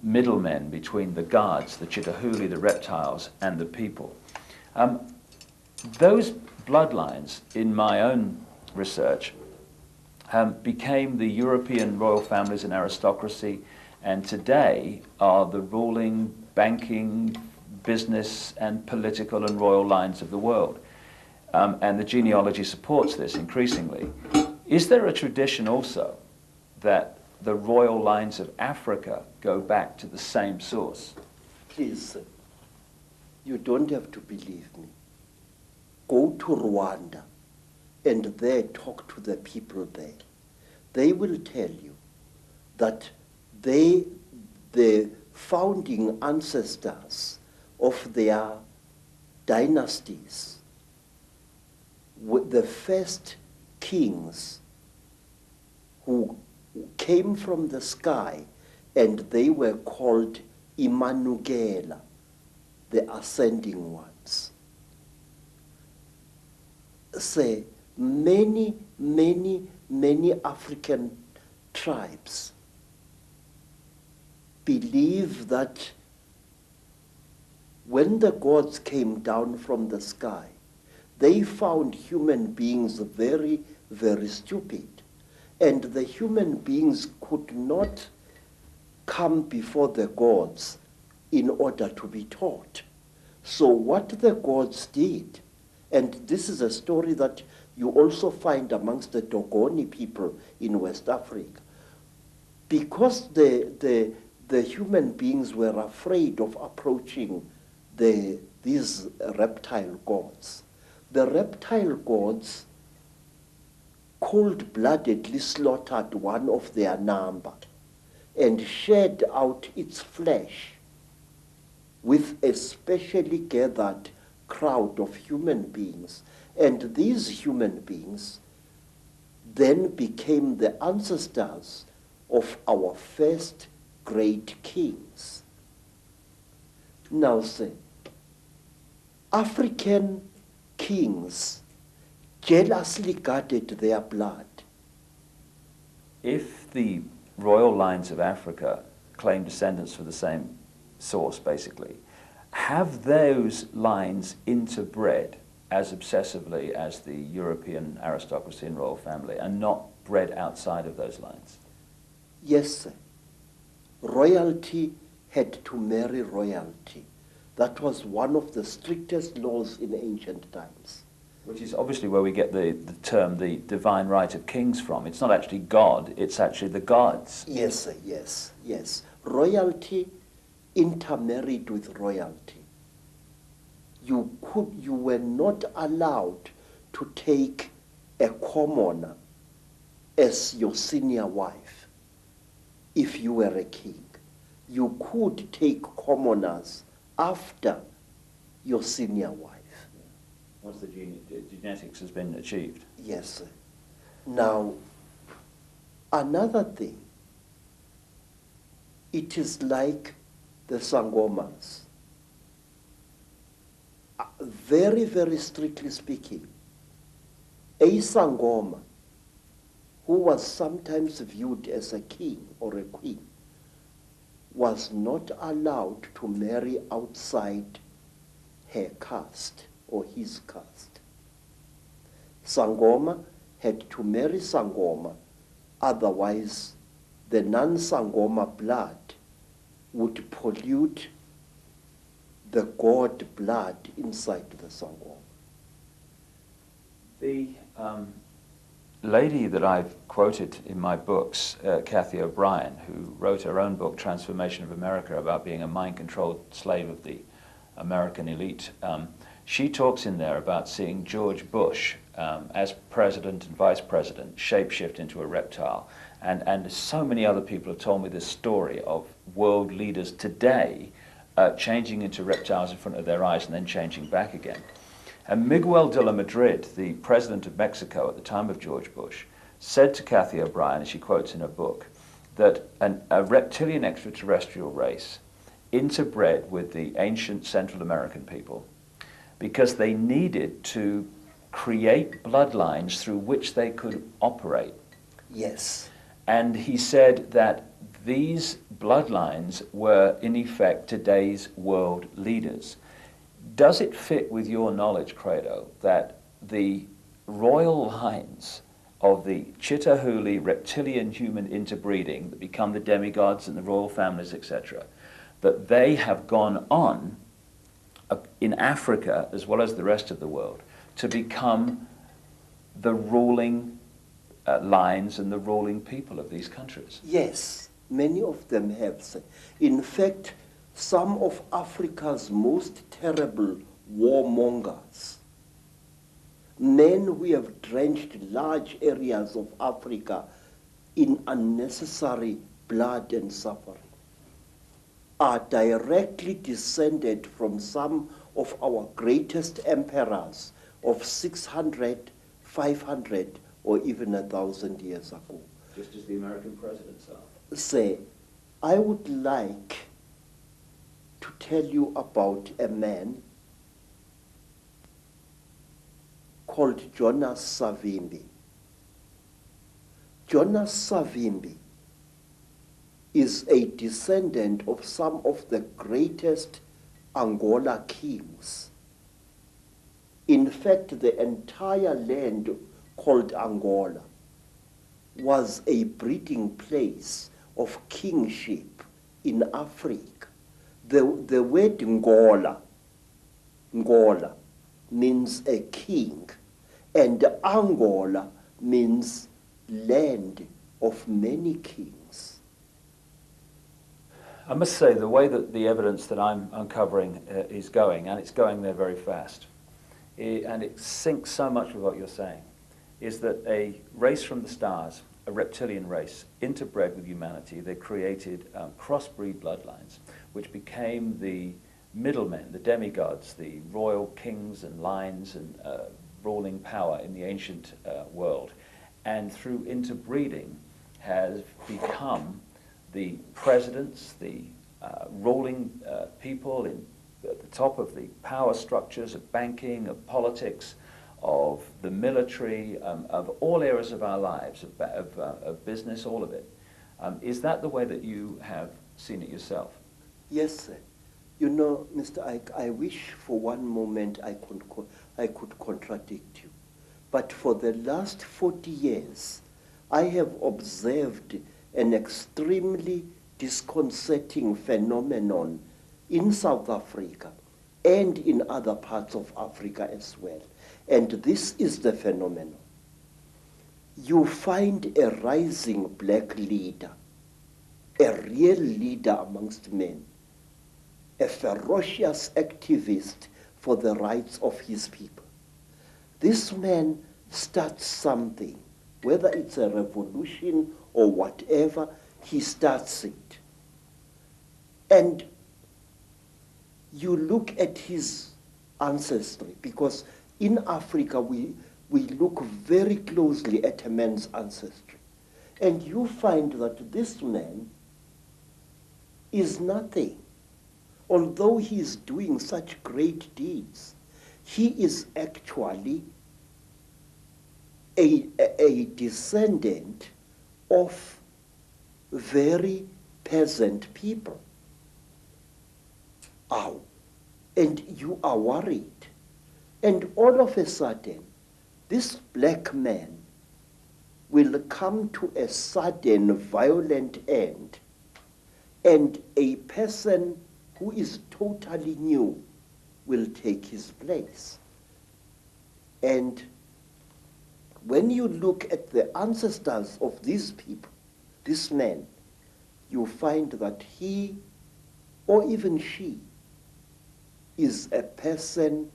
middlemen between the gods, the Chitahuli, the reptiles, and the people. Those bloodlines, in my own research, became the European royal families and aristocracy, and today are the ruling, banking, business, and political and royal lines of the world. And the genealogy supports this increasingly. Is there a tradition also that the royal lines of Africa go back to the same source? Please, you don't have to believe me. Go to Rwanda and there talk to the people there. They will tell you that the founding ancestors of their dynasties, the first kings who came from the sky, and they were called Imanugela, the ascending ones. Say, many African tribes believe that when the gods came down from the sky, they found human beings very, very stupid. And the human beings could not come before the gods in order to be taught. So what the gods did, and this is a story that you also find amongst the Dogoni people in West Africa, because the human beings were afraid of approaching these reptile gods. The reptile gods cold-bloodedly slaughtered one of their number and shed out its flesh with a specially gathered crowd of human beings. And these human beings then became the ancestors of our first great kings. Now say, African kings jealously guarded their blood. If the royal lines of Africa claim descendants from the same source, basically, have those lines interbred as obsessively as the European aristocracy and royal family, and not bred outside of those lines? Yes, sir. Royalty had to marry royalty. That was one of the strictest laws in ancient times. Which is obviously where we get the term the divine right of kings from. It's not actually God, it's actually the gods. Yes, sir, yes, yes. Royalty intermarried with royalty. You were not allowed to take a commoner as your senior wife if you were a king. You could take commoners after your senior wife. Once the genetics has been achieved. Yes, sir. Now, another thing, it is like the Sangomas. Very, very strictly speaking, a Sangoma who was sometimes viewed as a king or a queen was not allowed to marry outside her caste or his caste. Sangoma had to marry Sangoma, otherwise the non-Sangoma blood would pollute the god blood inside the Sangoma. The lady that I've quoted in my books, Cathy O'Brien, who wrote her own book, Transformation of America, about being a mind-controlled slave of the American elite, she talks in there about seeing George Bush as president and vice president shapeshift into a reptile. And so many other people have told me this story of world leaders today changing into reptiles in front of their eyes and then changing back again. And Miguel de la Madrid, the president of Mexico at the time of George Bush, said to Cathy O'Brien, as she quotes in her book, that a reptilian extraterrestrial race interbred with the ancient Central American people because they needed to create bloodlines through which they could operate. Yes. And he said that these bloodlines were, in effect, today's world leaders. Does it fit with your knowledge, Credo, that the royal lines of the Chitahuli reptilian human interbreeding that become the demigods and the royal families, etc., that they have gone on in Africa, as well as the rest of the world, to become the ruling lines and the ruling people of these countries? Yes, many of them have. In fact, some of Africa's most terrible warmongers, men who have drenched large areas of Africa in unnecessary blood and suffering, are directly descended from some of our greatest emperors of 600, 500, or even 1,000 years ago. Just as the American presidents are. Say, I would like to tell you about a man called Jonas Savimbi. Jonas Savimbi is a descendant of some of the greatest Angola kings. In fact, the entire land called Angola was a breeding place of kingship in Africa. The word Ngola Ngola means a king, and Angola means land of many kings. I must say, the way that the evidence that I'm uncovering is going, and it's going there very fast, and it syncs so much with what you're saying, is that a race from the stars, a reptilian race, interbred with humanity, they created crossbreed bloodlines, which became the middlemen, the demigods, the royal kings and lines and ruling power in the ancient world. And through interbreeding has become the presidents, the ruling people at the top of the power structures of banking, of politics, of the military, of all areas of our lives, of business, all of it. Is that the way that you have seen it yourself? Yes, sir. You know, Mr. Icke, I wish for one moment I could contradict you. But for the last 40 years, I have observed an extremely disconcerting phenomenon in South Africa and in other parts of Africa as well. And this is the phenomenon. You find a rising black leader, a real leader amongst men, a ferocious activist for the rights of his people. This man starts something, whether it's a revolution or whatever, he starts it. And you look at his ancestry, because in Africa we look very closely at a man's ancestry. And you find that this man is nothing. Although he is doing such great deeds, he is actually a descendant of very peasant people. Ow. And you are worried. And all of a sudden, this black man will come to a sudden violent end, and a person who is totally new will take his place. And when you look at the ancestors of these people, this man, you find that he, or even she, is a person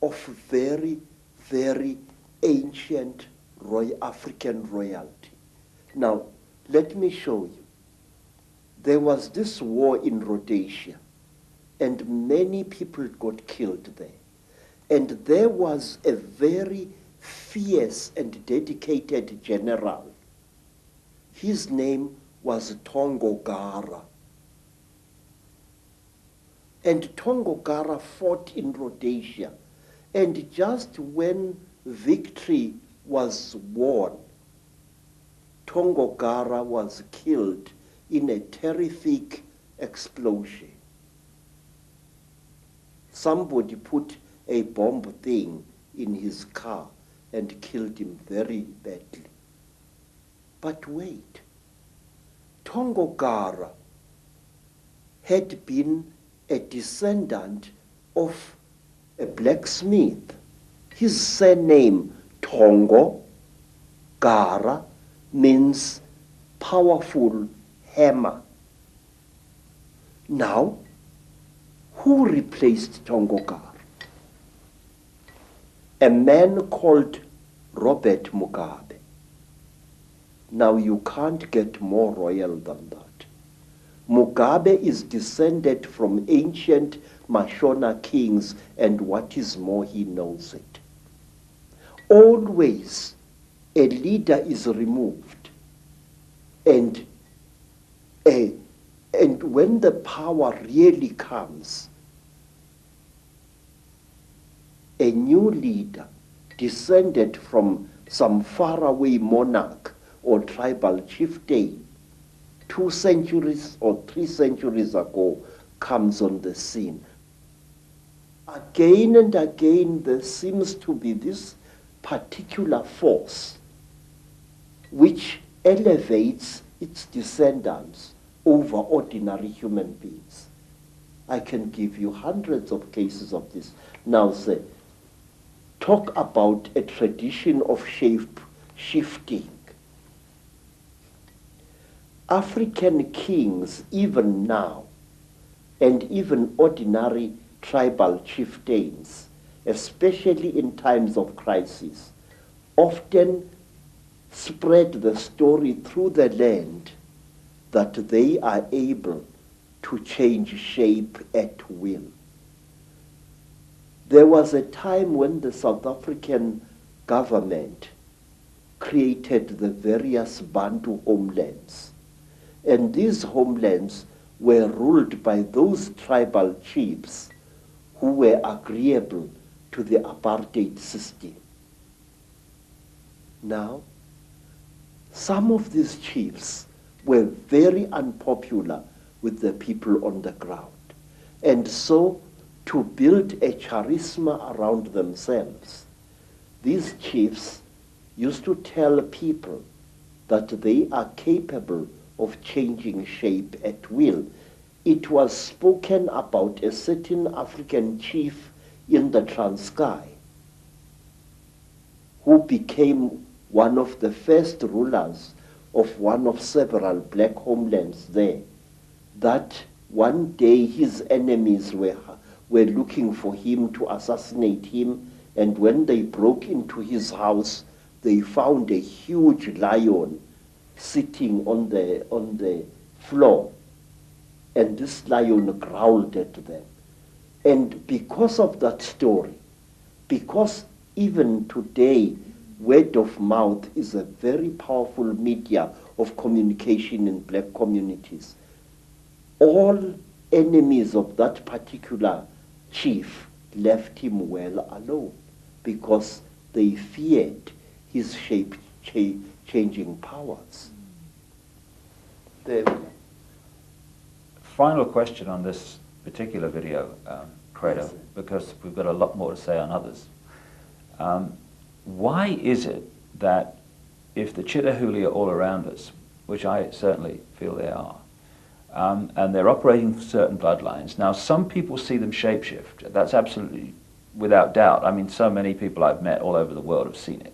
of very, very ancient African royalty. Now, let me show you. There was this war in Rhodesia, and many people got killed there. And there was a very fierce and dedicated general. His name was Tongogara. And Tongogara fought in Rhodesia. And just when victory was won, Tongogara was killed in a terrific explosion. Somebody put a bomb thing in his car and killed him very badly. But wait, Tongogara had been a descendant of a blacksmith. His surname, Tongo Gara, means powerful hammer. Now, who replaced Tongogara? A man called Robert Mugabe. Now, you can't get more royal than that. Mugabe is descended from ancient Mashona kings, and what is more, he knows it. Always a leader is removed, and when the power really comes, a new leader descended from some faraway monarch or tribal chieftain 2 centuries or 3 centuries ago comes on the scene. Again and again there seems to be this particular force which elevates its descendants over ordinary human beings. I can give you hundreds of cases of this. Now, say, talk about a tradition of shape shifting. African kings, even now, and even ordinary tribal chieftains, especially in times of crisis, often spread the story through the land that they are able to change shape at will. There was a time when the South African government created the various Bantu homelands. And these homelands were ruled by those tribal chiefs who were agreeable to the apartheid system. Now, some of these chiefs were very unpopular with the people on the ground. And so, to build a charisma around themselves, these chiefs used to tell people that they are capable of changing shape at will. It was spoken about a certain African chief in the Transkei who became one of the first rulers of one of several black homelands there, that one day his enemies were looking for him to assassinate him, and when they broke into his house, they found a huge lion sitting on the floor, and this lion growled at them. And because of that story, because even today word of mouth is a very powerful media of communication in black communities, all enemies of that particular chief left him well alone because they feared his shape-changing powers. The final question on this particular video, Credo, Yes, because we've got a lot more to say on others. Why is it that if the Chitahuli are all around us, which I certainly feel they are, and they're operating certain bloodlines, now some people see them shapeshift. That's absolutely without doubt. I mean, so many people I've met all over the world have seen it.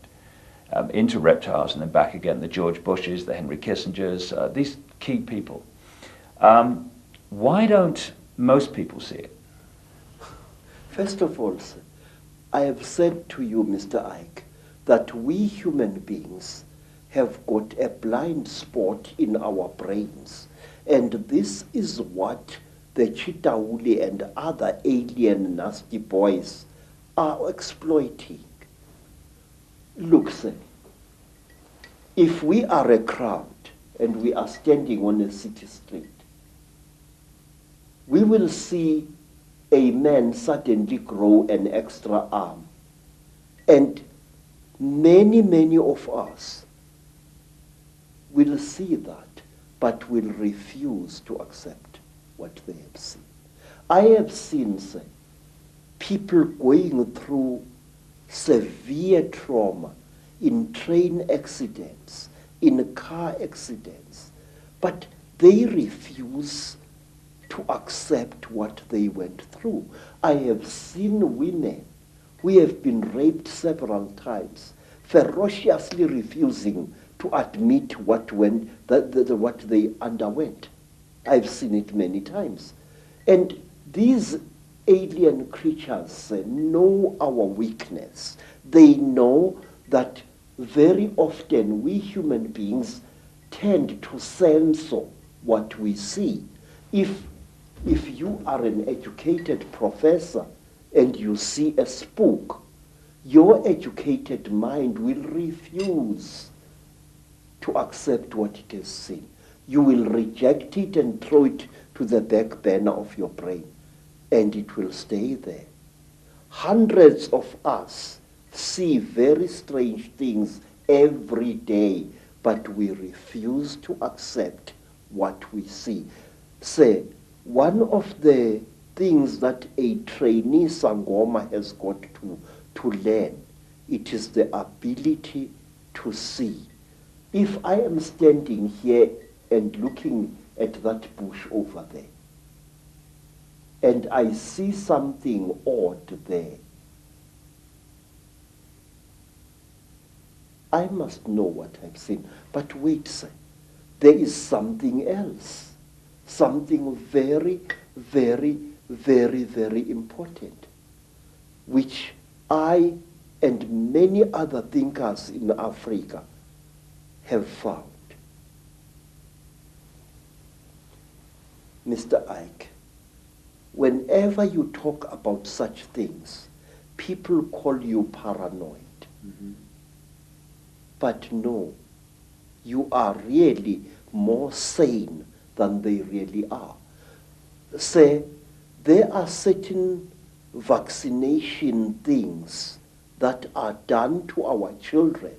Into reptiles and then back again, the George Bushes, the Henry Kissingers, these key people. Why don't most people see it? First of all, sir, I have said to you, Mr. Icke, that we human beings have got a blind spot in our brains. And this is what the Chitauli and other alien nasty boys are exploiting. Look, sir, if we are a crowd and we are standing on a city street, we will see a man suddenly grow an extra arm. And many of us will see that, but will refuse to accept what they have seen. I have seen, sir, people going through severe trauma in train accidents, in car accidents, but they refuse to accept what they went through. I have seen women who have been raped several times, ferociously refusing to admit what they underwent. I've seen it many times. And these alien creatures know our weakness. They know that very often we human beings tend to censor what we see. If you are an educated professor and you see a spook, your educated mind will refuse to accept what it has seen. You will reject it and throw it to the back burner of your brain, and it will stay there. Hundreds of us see very strange things every day, but we refuse to accept what we see. Say, one of the things that a trainee Sangoma has got to learn, it is the ability to see. If I am standing here and looking at that bush over there, and I see something odd there, I must know what I've seen. But wait, sir, there is something else, something very, very, very, very important, which I and many other thinkers in Africa have found. Mr. Icke, whenever you talk about such things, people call you paranoid. Mm-hmm. But no, you are really more sane than they really are. Say, there are certain vaccination things that are done to our children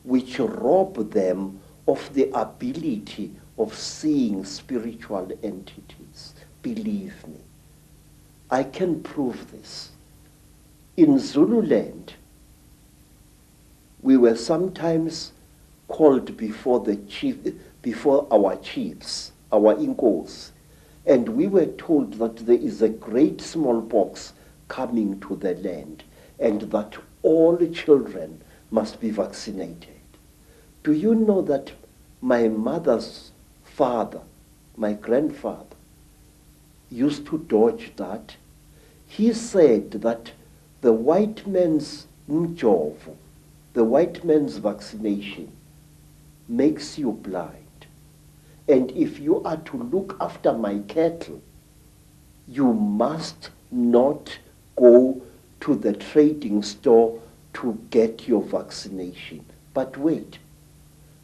which rob them of the ability of seeing spiritual entities. Believe me, I can prove this. In Zululand, we were sometimes called before our chiefs, our inkos, and we were told that there is a great smallpox coming to the land and that all children must be vaccinated. Do you know that my mother's father, my grandfather, used to dodge that? He said that the white man's mjovo, the white man's vaccination, makes you blind. And if you are to look after my cattle, you must not go to the trading store to get your vaccination. But wait,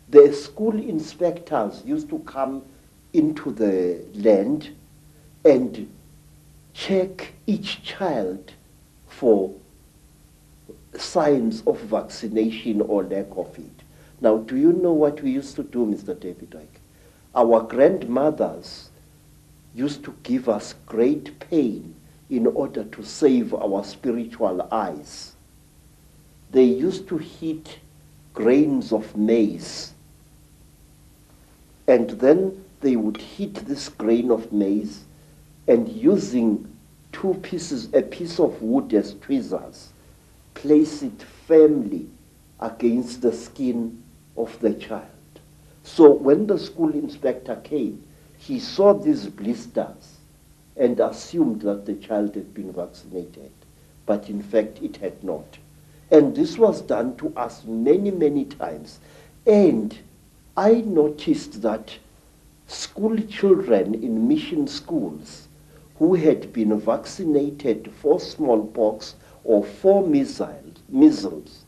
the school inspectors used to come into the land and check each child for signs of vaccination or lack of it. Now, do you know what we used to do, Mr. David Icke? Our grandmothers used to give us great pain in order to save our spiritual eyes. They used to heat grains of maize, and then they would heat this grain of maize, and using a piece of wood as tweezers, place it firmly against the skin of the child. So when the school inspector came, he saw these blisters and assumed that the child had been vaccinated, but in fact it had not. And this was done to us many, many times. And I noticed that school children in mission schools who had been vaccinated for smallpox or for measles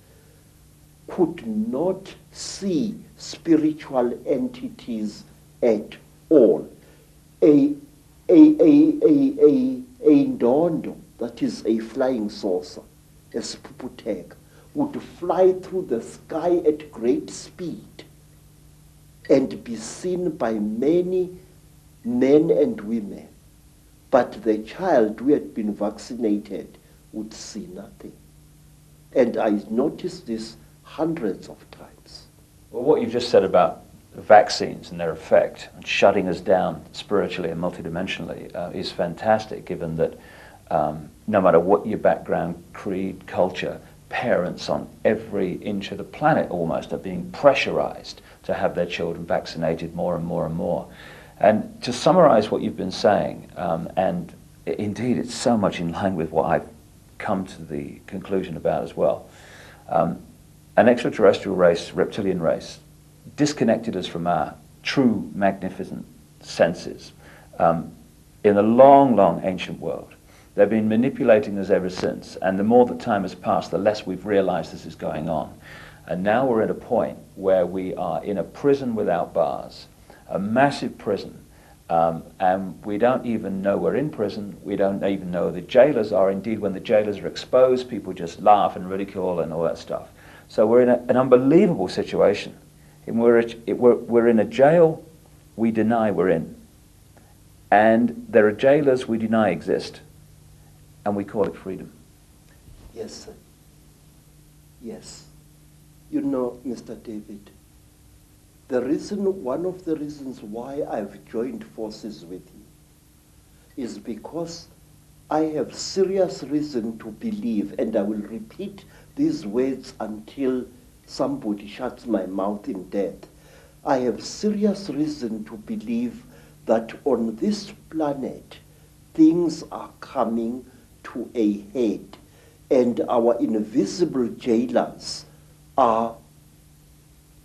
could not see spiritual entities at all. A ndondo, that is a flying saucer, a spuputeg, would fly through the sky at great speed and be seen by many men and women. But the child who had been vaccinated would see nothing. And I noticed this hundreds of times. Well, what you've just said about vaccines and their effect and shutting us down spiritually and multidimensionally is fantastic, given that no matter what your background, creed, culture, parents on every inch of the planet almost are being pressurized to have their children vaccinated more and more and more. And to summarize what you've been saying, and indeed it's so much in line with what I've come to the conclusion about as well, an extraterrestrial race, reptilian race, disconnected us from our true magnificent senses in the long, long ancient world. They've been manipulating us ever since, and the more that time has passed, the less we've realized this is going on. And now we're at a point where we are in a prison without bars, a massive prison, and we don't even know we're in prison. We don't even know the jailers are. Indeed, when the jailers are exposed, people just laugh and ridicule and all that stuff. So we're in an unbelievable situation. And we're in a jail we deny we're in. And there are jailers we deny exist. And we call it freedom. Yes, sir. Yes. You know, Mr. David, one of the reasons why I've joined forces with you is because I have serious reason to believe, and I will repeat these words until somebody shuts my mouth in death. I have serious reason to believe that on this planet, things are coming to a head, and our invisible jailers are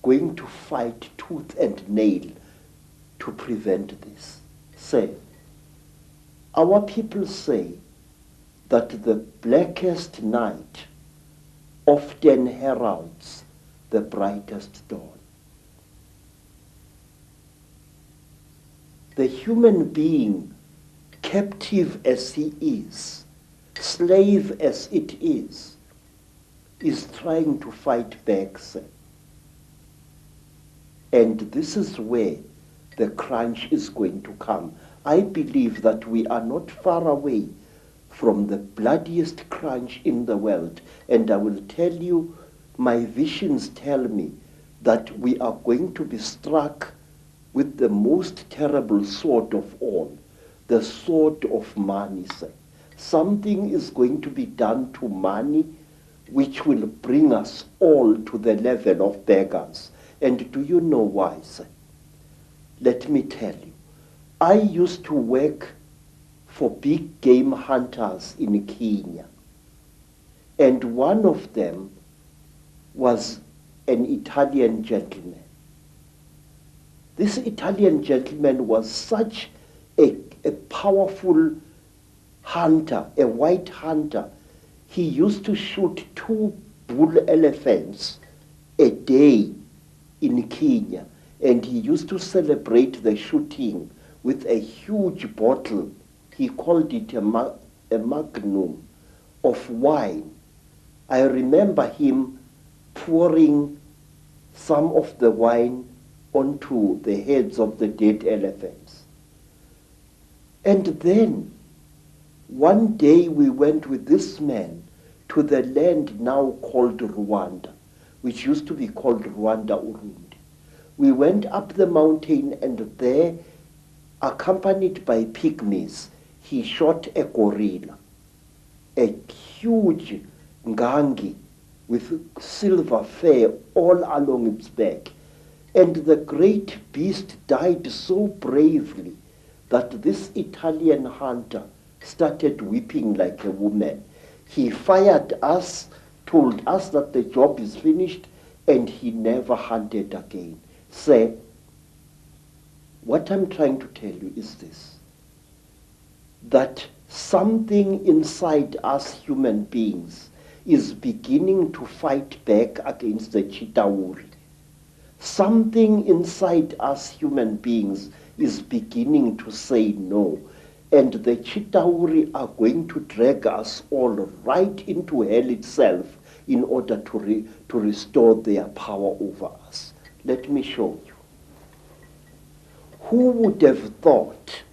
going to fight tooth and nail to prevent this. Say, our people say that the blackest night often heralds the brightest dawn. The human being, captive as he is, slave as it is trying to fight back, sir. And this is where the crunch is going to come. I believe that we are not far away from the bloodiest crunch in the world. And I will tell you, my visions tell me that we are going to be struck with the most terrible sword of all, the sword of money, sir. Something is going to be done to money which will bring us all to the level of beggars. And do you know why, sir? Let me tell you. I used to work for big game hunters in Kenya. And one of them was an Italian gentleman. This Italian gentleman was such a powerful hunter, a white hunter. He used to shoot 2 bull elephants a day in Kenya, and he used to celebrate the shooting with a huge bottle. He called it a magnum of wine. I remember him pouring some of the wine onto the heads of the dead elephants. And then one day we went with this man to the land now called Rwanda, which used to be called Rwanda-Urundi. We went up the mountain, and there, accompanied by pygmies, he shot a gorilla, a huge ngangi with silver fur all along its back. And the great beast died so bravely that this Italian hunter started weeping like a woman. He fired us, told us that the job is finished, and he never hunted again. Say, what I'm trying to tell you is this, that something inside us human beings is beginning to fight back against the Chitauri. Something inside us human beings is beginning to say no. And the Chitauri are going to drag us all right into hell itself in order to restore their power over us. Let me show you. Who would have thought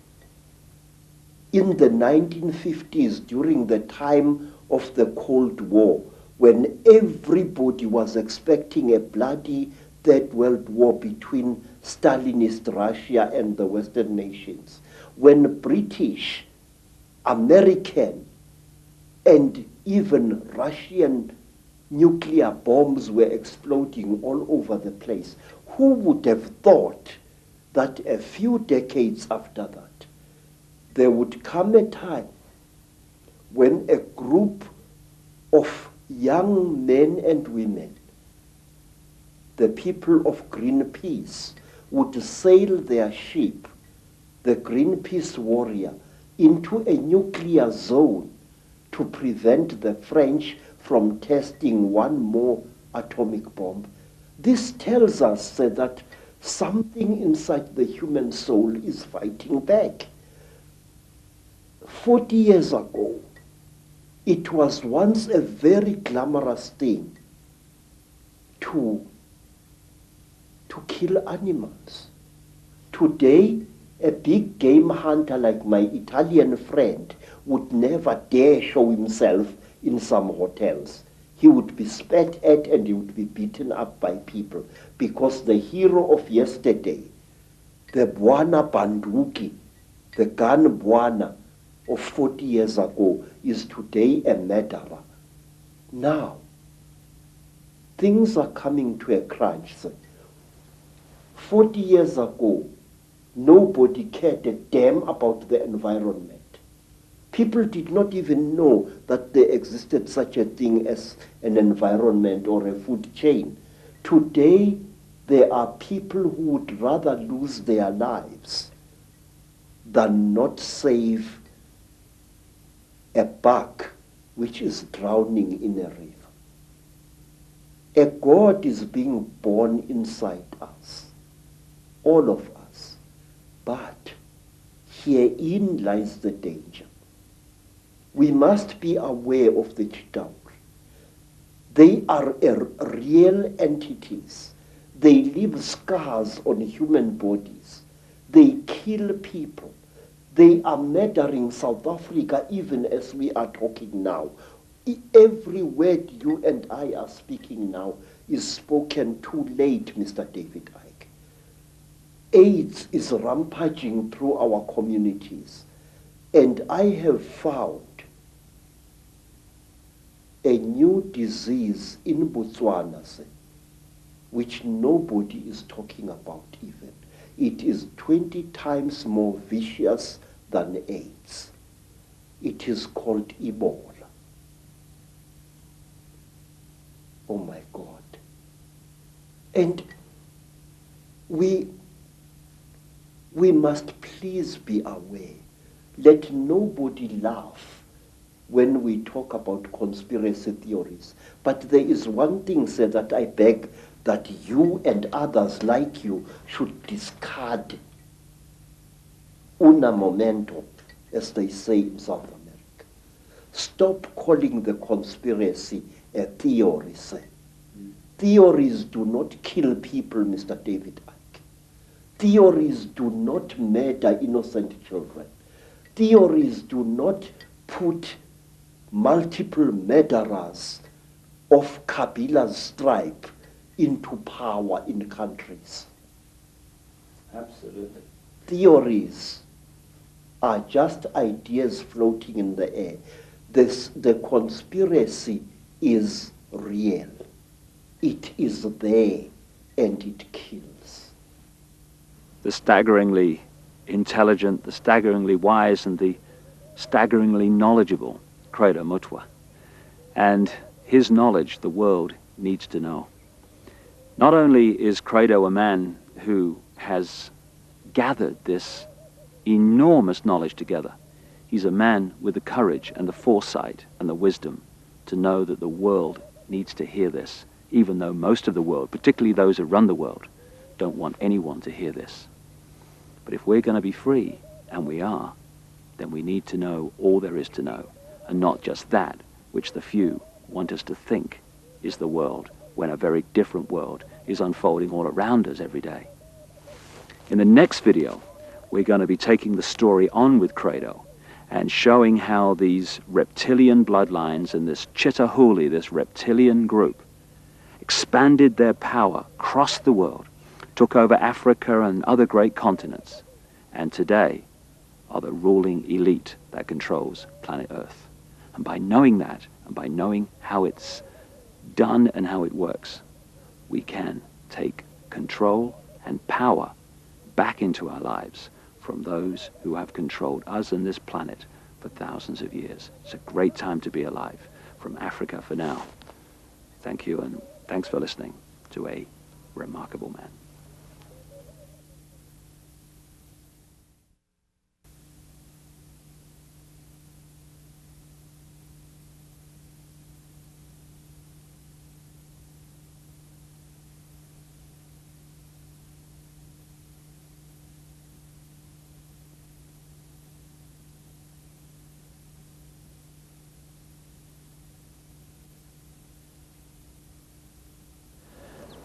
in the 1950s, during the time of the Cold War, when everybody was expecting a bloody Third World War between Stalinist Russia and the Western nations, when British, American, and even Russian nuclear bombs were exploding all over the place, who would have thought that a few decades after that, there would come a time when a group of young men and women, the people of Greenpeace, would sail their ship, the Greenpeace Warrior, into a nuclear zone to prevent the French from testing one more atomic bomb. This tells us that something inside the human soul is fighting back. 40 years ago, it was once a very glamorous thing to kill animals. Today, a big game hunter like my Italian friend would never dare show himself in some hotels. He would be spat at and he would be beaten up by people because the hero of yesterday, the Bwana Banduki, the gun Bwana, of 40 years ago is today a murderer. Now, things are coming to a crunch. 40 years ago, nobody cared a damn about the environment. People did not even know that there existed such a thing as an environment or a food chain. Today, there are people who would rather lose their lives than not save a buck which is drowning in a river. A God is being born inside us, all of us. But herein lies the danger. We must be aware of the Chitauri. They are real entities. They leave scars on human bodies. They kill people. They are murdering South Africa even as we are talking now. Every word you and I are speaking now is spoken too late, Mr. David Icke. AIDS is rampaging through our communities. And I have found a new disease in Botswana, which nobody is talking about even. It is 20 times more vicious than AIDS. It is called Ebola. Oh my God. And we must please be aware. Let nobody laugh when we talk about conspiracy theories. But there is one thing, sir, that I beg that you and others like you should discard. Una momento, as they say in South America. Stop calling the conspiracy a theory, sir. Theories do not kill people, Mr. David Icke. Theories do not murder innocent children. Theories do not put multiple murderers of Kabila's stripe into power in countries. Absolutely. Theories are just ideas floating in the air. The conspiracy is real. It is there and it kills. The staggeringly intelligent, the staggeringly wise, and the staggeringly knowledgeable Credo Mutwa. And his knowledge the world needs to know. Not only is Credo a man who has gathered this enormous knowledge together, he's a man with the courage and the foresight and the wisdom to know that the world needs to hear this, even though most of the world, particularly those who run the world, don't want anyone to hear this. But if we're going to be free, and we are, then we need to know all there is to know, and not just that which the few want us to think is the world, when a very different world is unfolding all around us every day. In the next video, we're going to be taking the story on with Credo and showing how these reptilian bloodlines and this Chitahuli, this reptilian group, expanded their power across the world, took over Africa and other great continents, and today are the ruling elite that controls planet Earth. And by knowing that, and by knowing how it's done and how it works, we can take control and power back into our lives from those who have controlled us and this planet for thousands of years. It's a great time to be alive. From Africa for now. Thank you, and thanks for listening to A Remarkable Man.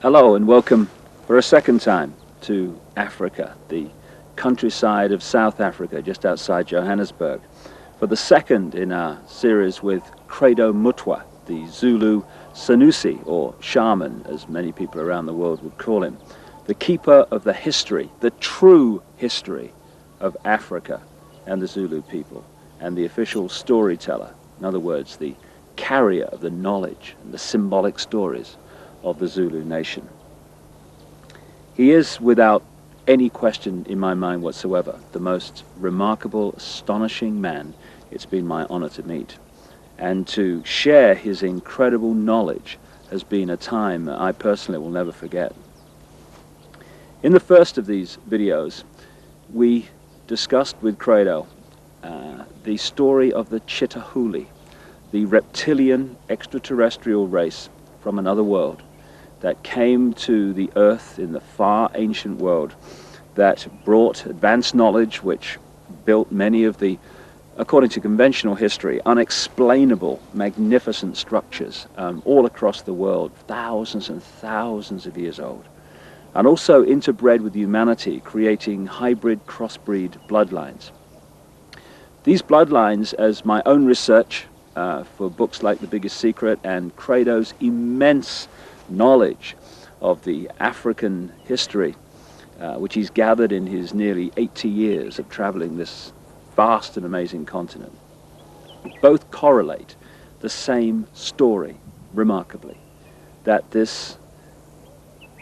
Hello and welcome for a second time to Africa, the countryside of South Africa, just outside Johannesburg, for the second in our series with Credo Mutwa, the Zulu Sanusi, or shaman, as many people around the world would call him, the keeper of the history, the true history of Africa and the Zulu people. and the official storyteller, in other words, the carrier of the knowledge and the symbolic stories of the Zulu nation. He is, without any question in my mind whatsoever, the most remarkable, astonishing man it's been my honor to meet. And to share his incredible knowledge has been a time that I personally will never forget. In the first of these videos, we discussed with Credo the story of the Chitahuli, the reptilian extraterrestrial race from another world that came to the earth in the far ancient world, that brought advanced knowledge which built many of the, according to conventional history, unexplainable, magnificent structures all across the world, thousands and thousands of years old, and also interbred with humanity, creating hybrid crossbreed bloodlines. These bloodlines, as my own research for books like The Biggest Secret and Credo's immense knowledge of the African history, which he's gathered in his nearly 80 years of traveling this vast and amazing continent, both correlate the same story, remarkably, that this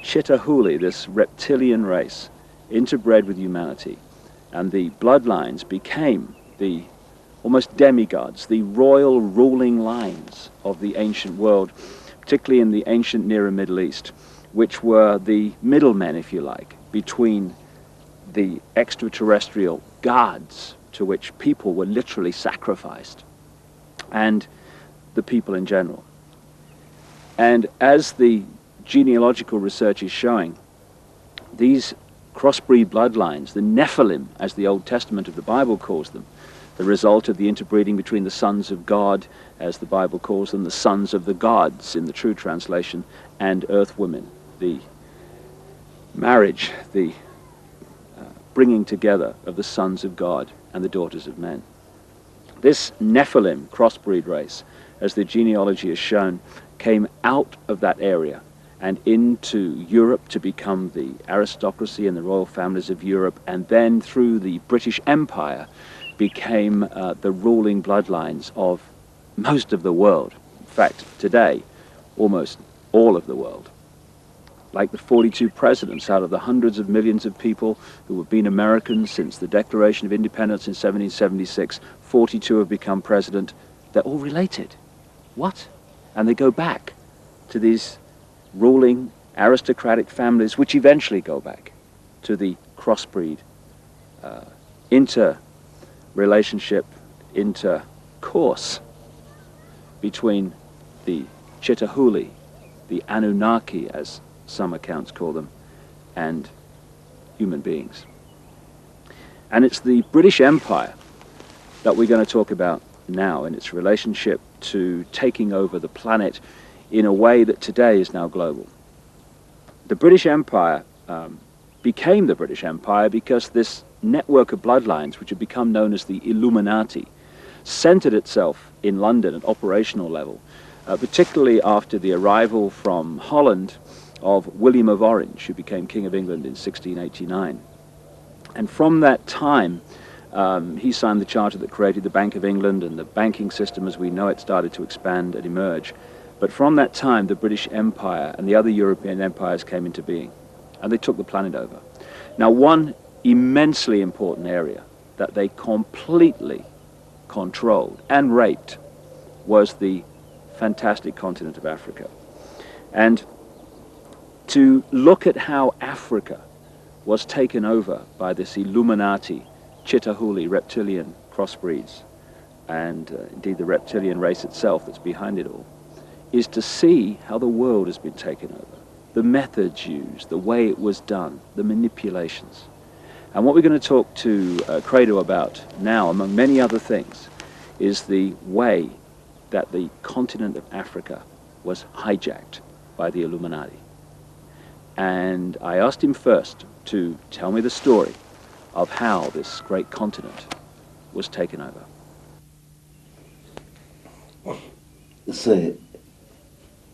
Chitahuli, this reptilian race, interbred with humanity, and the bloodlines became the almost demigods, the royal ruling lines of the ancient world, particularly in the ancient Near and Middle East, which were the middlemen, if you like, between the extraterrestrial gods to which people were literally sacrificed and the people in general. And as the genealogical research is showing, these crossbreed bloodlines, the Nephilim, as the Old Testament of the Bible calls them, the result of the interbreeding between the sons of God, as the Bible calls them, the sons of the gods in the true translation, and earth women, the marriage, the bringing together of the sons of God and the daughters of men. This Nephilim crossbreed race, as the genealogy has shown, came out of that area and into Europe to become the aristocracy and the royal families of Europe, and then through the British Empire became the ruling bloodlines of most of the world. In fact, today, almost all of the world. Like the 42 presidents out of the hundreds of millions of people who have been Americans since the Declaration of Independence in 1776, 42 have become president. They're all related. What? And they go back to these ruling aristocratic families, which eventually go back to the crossbreed, interrelationship, intercourse between the Chitahuli, the Anunnaki, as some accounts call them, and human beings. And it's the British Empire that we're going to talk about now, in its relationship to taking over the planet in a way that today is now global. The British Empire became the British Empire because this network of bloodlines, which had become known as the Illuminati, centered itself in London at operational level, particularly after the arrival from Holland of William of Orange, who became King of England in 1689. And from that time, he signed the charter that created the Bank of England, and the banking system as we know it started to expand and emerge. But from that time, the British Empire and the other European empires came into being, and they took the planet over. Now, one immensely important area that they completely controlled and raped was the fantastic continent of Africa. And to look at how Africa was taken over by this Illuminati, Chitahuli, reptilian crossbreeds, and indeed the reptilian race itself that's behind it all, is to see how the world has been taken over, the methods used, the way it was done, the manipulations. And what we're going to talk to Credo about now, among many other things, is the way that the continent of Africa was hijacked by the Illuminati. And I asked him first to tell me the story of how this great continent was taken over. So,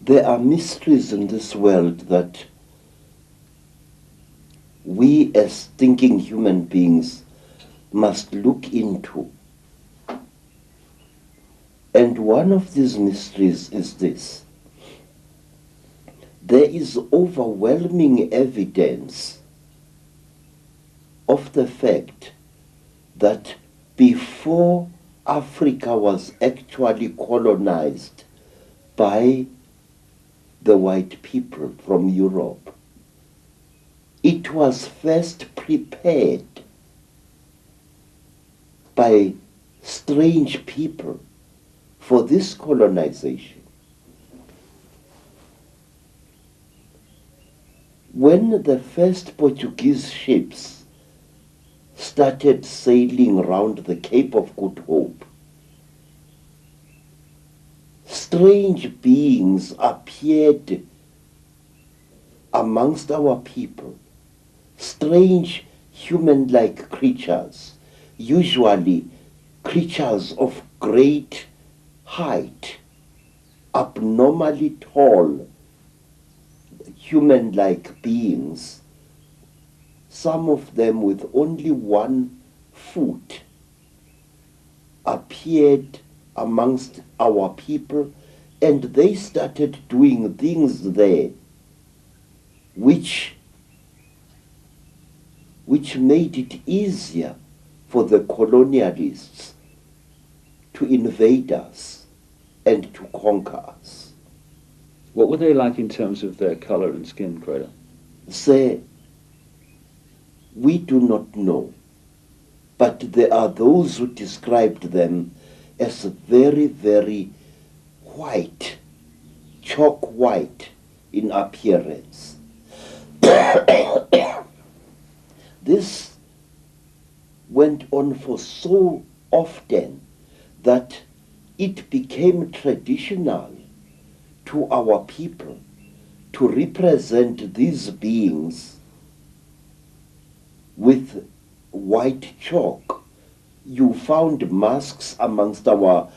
there are mysteries in this world that we as thinking human beings must look into And one of these mysteries is this. There is overwhelming evidence of the fact that before Africa was actually colonized by the white people from Europe, it was first prepared by strange people for this colonization. When the first Portuguese ships started sailing around the Cape of Good Hope, strange beings appeared amongst our people, strange human-like creatures, usually creatures of great height, abnormally tall, human-like beings, some of them with only 1 foot, appeared amongst our people, and they started doing things there which made it easier for the colonialists to invade us and to conquer us. What were they like in terms of their color and skin, Credo? Say, we do not know, but there are those who described them as very, very white, chalk white in appearance. This went on for so often that it became traditional to our people to represent these beings with white chalk. You found masks amongst our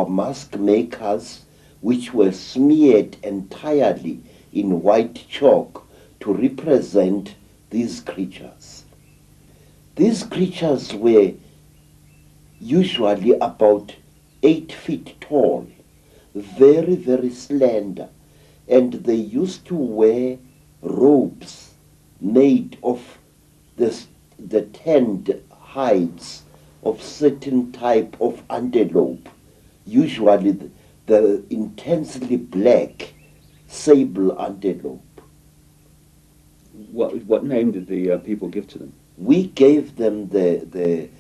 mask makers which were smeared entirely in white chalk to represent these creatures. These creatures were usually about 8 feet tall, very, very slender, and they used to wear robes made of the tanned hides of certain type of antelope, usually the intensely black sable antelope. What name did the people give to them? We gave them the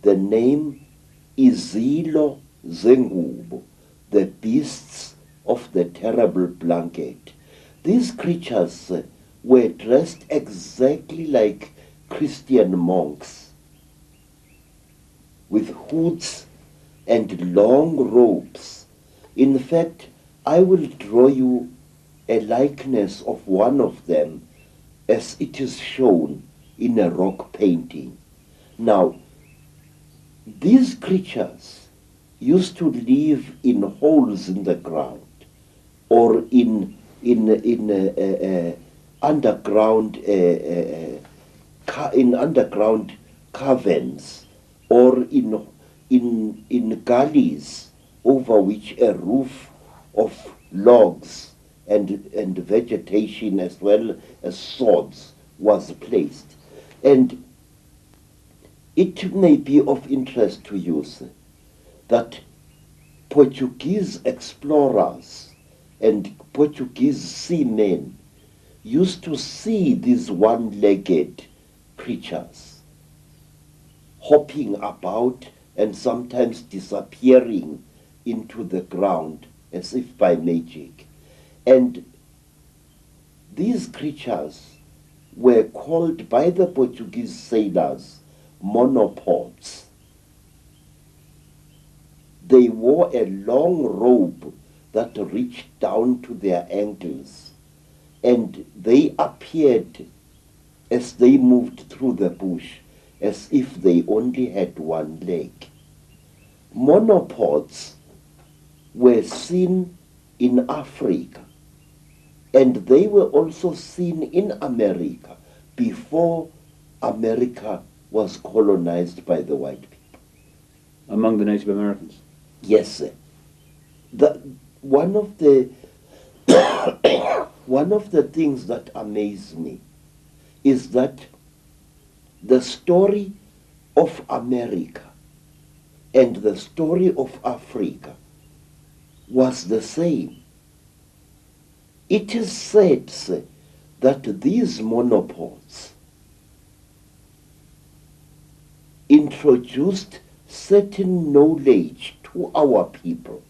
name Izilo Zengubo, the beasts of the terrible blanket. These creatures were dressed exactly like Christian monks, with hoods and long robes. In fact, I will draw you a likeness of one of them as it is shown in a rock painting. Now, these creatures used to live in holes in the ground or in underground caverns or in gullies over which a roof of logs and vegetation as well as sods was placed. And it may be of interest to you, sir, that Portuguese explorers and Portuguese seamen used to see these one-legged creatures hopping about and sometimes disappearing into the ground as if by magic. And these creatures were called by the Portuguese sailors monopods. They wore a long robe that reached down to their ankles, and they appeared as they moved through the bush as if they only had one leg. Monopods were seen in Africa, and they were also seen in America before America was colonized by the white people. Among the Native Americans? Yes, sir. One of the one of the things that amaze me is that the story of America and the story of Africa was the same. It is said, sir, that these monopoles introduced certain knowledge to our people.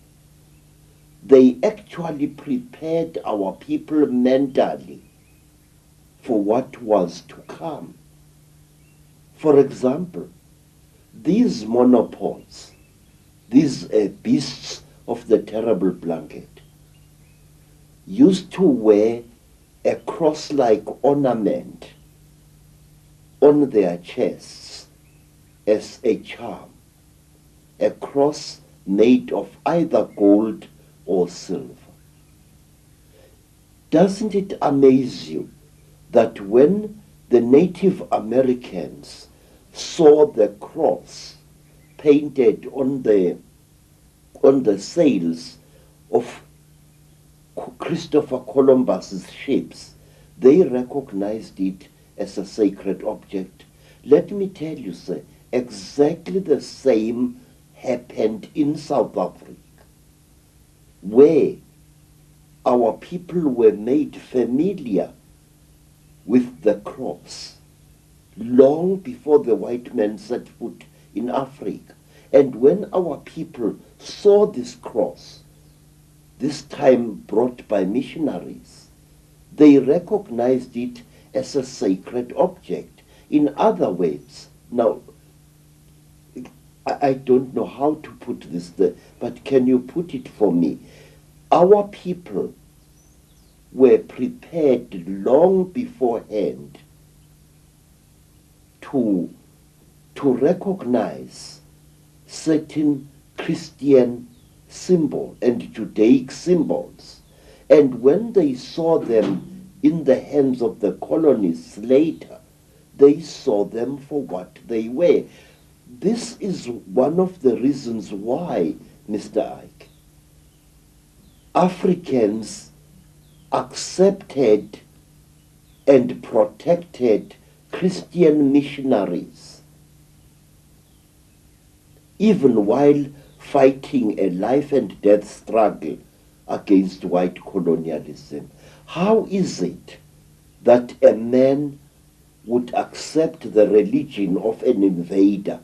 They actually prepared our people mentally for what was to come. For example, these monopoles, these beasts of the terrible blanket, used to wear a cross-like ornament on their chests as a charm, a cross made of either gold or silver. Doesn't it amaze you that when the Native Americans saw the cross painted on the sails of Christopher Columbus's ships, they recognized it as a sacred object? Let me tell you, sir, exactly the same happened in South Africa, where our people were made familiar with the cross long before the white man set foot in Africa. And when our people saw this cross, this time brought by missionaries, they recognized it as a sacred object. In other words, now, I don't know how to put this there, but can you put it for me? Our people were prepared long beforehand to recognize certain Christian symbol and Judaic symbols. And when they saw them in the hands of the colonists later, they saw them for what they were. This is one of the reasons why, Mr. Icke, Africans accepted and protected Christian missionaries, even while fighting a life and death struggle against white colonialism. How is it that a man would accept the religion of an invader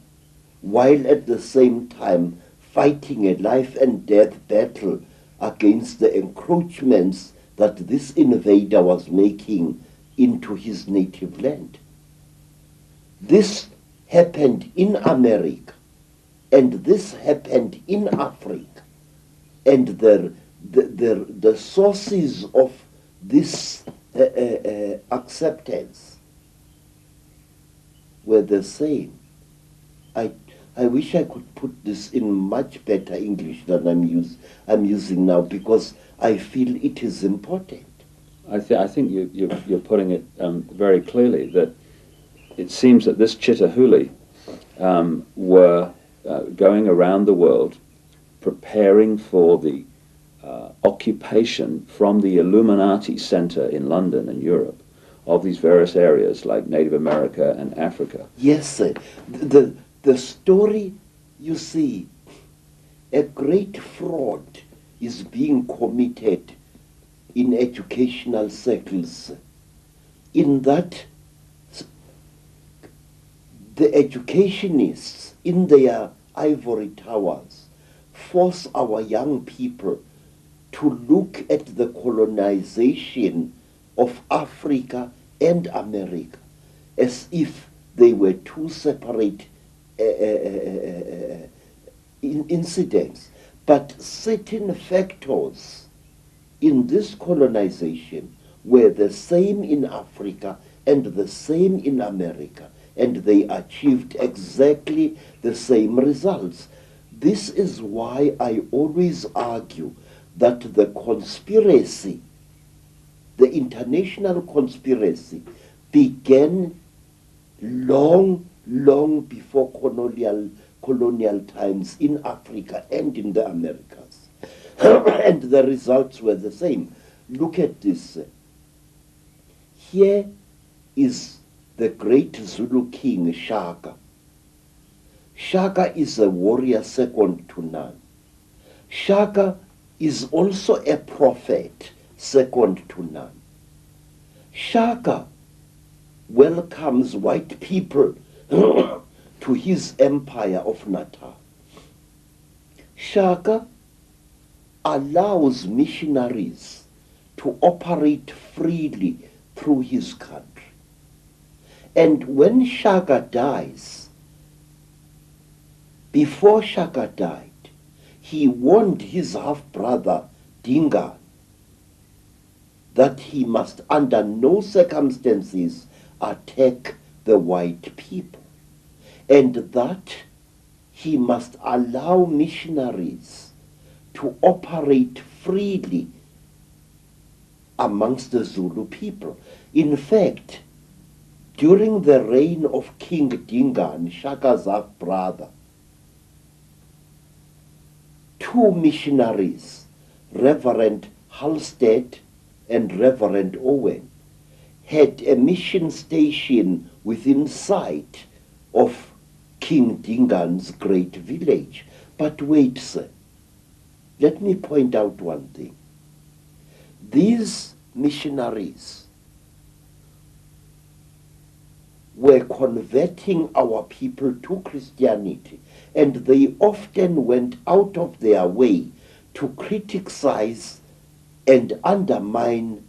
while at the same time fighting a life and death battle against the encroachments that this invader was making into his native land? This happened in America, and this happened in Africa, and the sources of this acceptance were the same. I wish I could put this in much better English than I'm using now, because I feel it is important. I think you're putting it very clearly, that it seems that this Chitahuli were going around the world preparing for the occupation from the Illuminati Center in London and Europe of these various areas like Native America and Africa. Yes, sir. The story, you see, a great fraud is being committed in educational circles, in that the educationists in their ivory towers force our young people to look at the colonization of Africa and America as if they were two separate incidents. But certain factors in this colonization were the same in Africa and the same in America, and they achieved exactly the same results. This is why I always argue that the conspiracy, the international conspiracy, began long before colonial times in Africa and in the Americas. And the results were the same. Look at this. Here is the great Zulu king, Shaka. Shaka is a warrior second to none. Shaka is also a prophet second to none. Shaka welcomes white people to his empire of Natal. Shaka allows missionaries to operate freely through his country. And when Shaka dies, before Shaka died, he warned his half-brother Dingaan that he must under no circumstances attack the white people, and that he must allow missionaries to operate freely amongst the Zulu people. In fact, during the reign of King Dingaan, Shaka's half-brother, two missionaries, Reverend Halstead and Reverend Owen, had a mission station within sight of King Dingaan's great village. But wait, sir, let me point out one thing. These missionaries were converting our people to Christianity, and they often went out of their way to criticize and undermine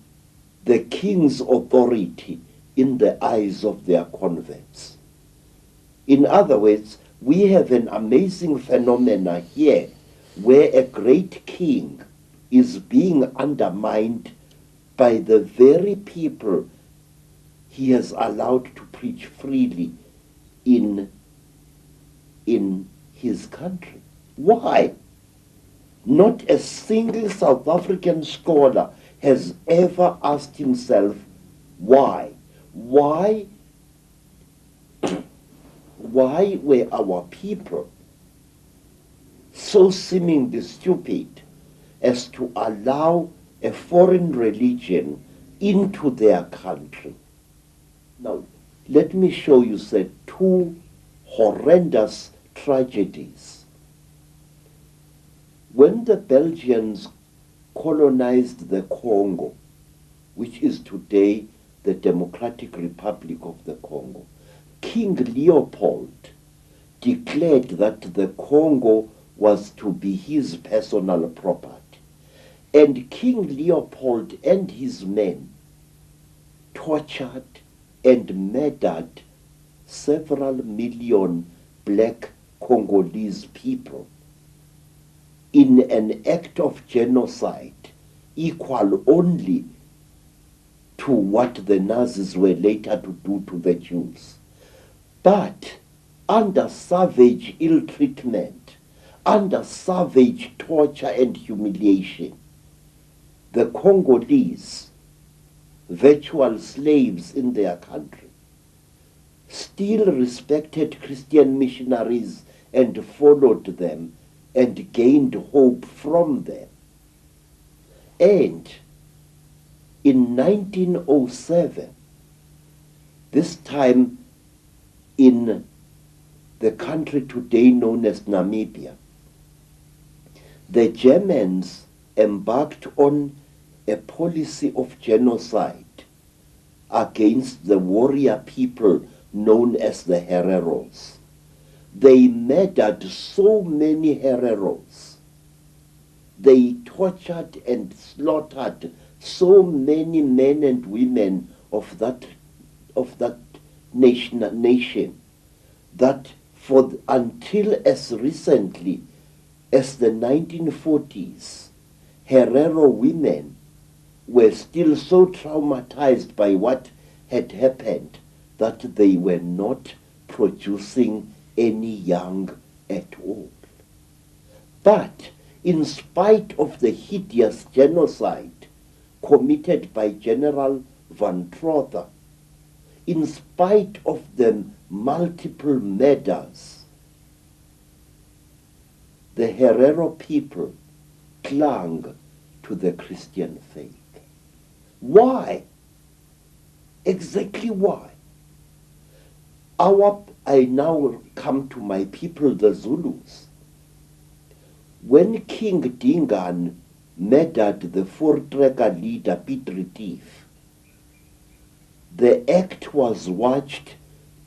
the king's authority in the eyes of their converts. In other words, we have an amazing phenomena here where a great king is being undermined by the very people he has allowed to preach freely in his country. Why? Not a single South African scholar has ever asked himself why. Why were our people so seemingly stupid as to allow a foreign religion into their country? Now, let me show you, sir, two horrendous tragedies. When the Belgians colonized the Congo, which is today the Democratic Republic of the Congo, King Leopold declared that the Congo was to be his personal property. And King Leopold and his men tortured and murdered several million black Congolese people in an act of genocide equal only to what the Nazis were later to do to the Jews. But under savage ill treatment, under savage torture and humiliation, the Congolese, virtual slaves in their country, still respected Christian missionaries and followed them and gained hope from them. And in 1907, this time in the country today known as Namibia, the Germans embarked on a policy of genocide against the warrior people known as the Hereros. They murdered so many Hereros. They tortured and slaughtered so many men and women of that nation that until as recently as the 1940s, Herero women were still so traumatized by what had happened that they were not producing any young at all. But in spite of the hideous genocide committed by General Van Trotha, in spite of the multiple murders, the Herero people clung to the Christian faith. Why? Exactly why? I now come to my people, the Zulus. When King Dingaan murdered the Voortrekker leader Piet Retief, the act was watched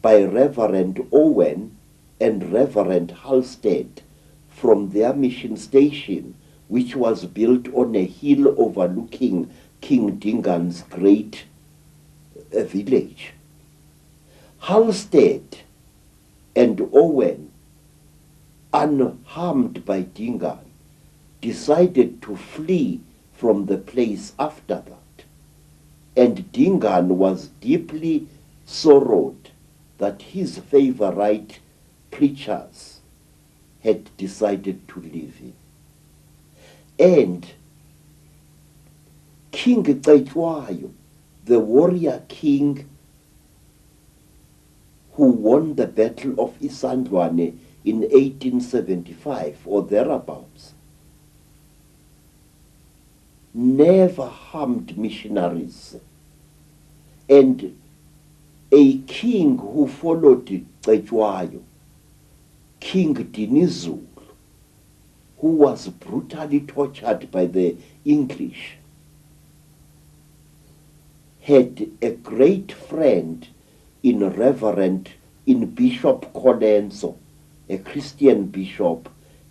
by Reverend Owen and Reverend Halstead from their mission station, which was built on a hill overlooking King Dingaan's great village. Halstead and Owen, unharmed by Dingaan, decided to flee from the place after that. And Dingaan was deeply sorrowed that his favorite preachers had decided to leave him. And King Cetshwayo, the warrior king who won the Battle of Isandlwane in 1875 or thereabouts, never harmed missionaries. And a king who followed Cetshwayo, King Dinizulu, who was brutally tortured by the English, had a great friend in Bishop Colenso, a Christian bishop,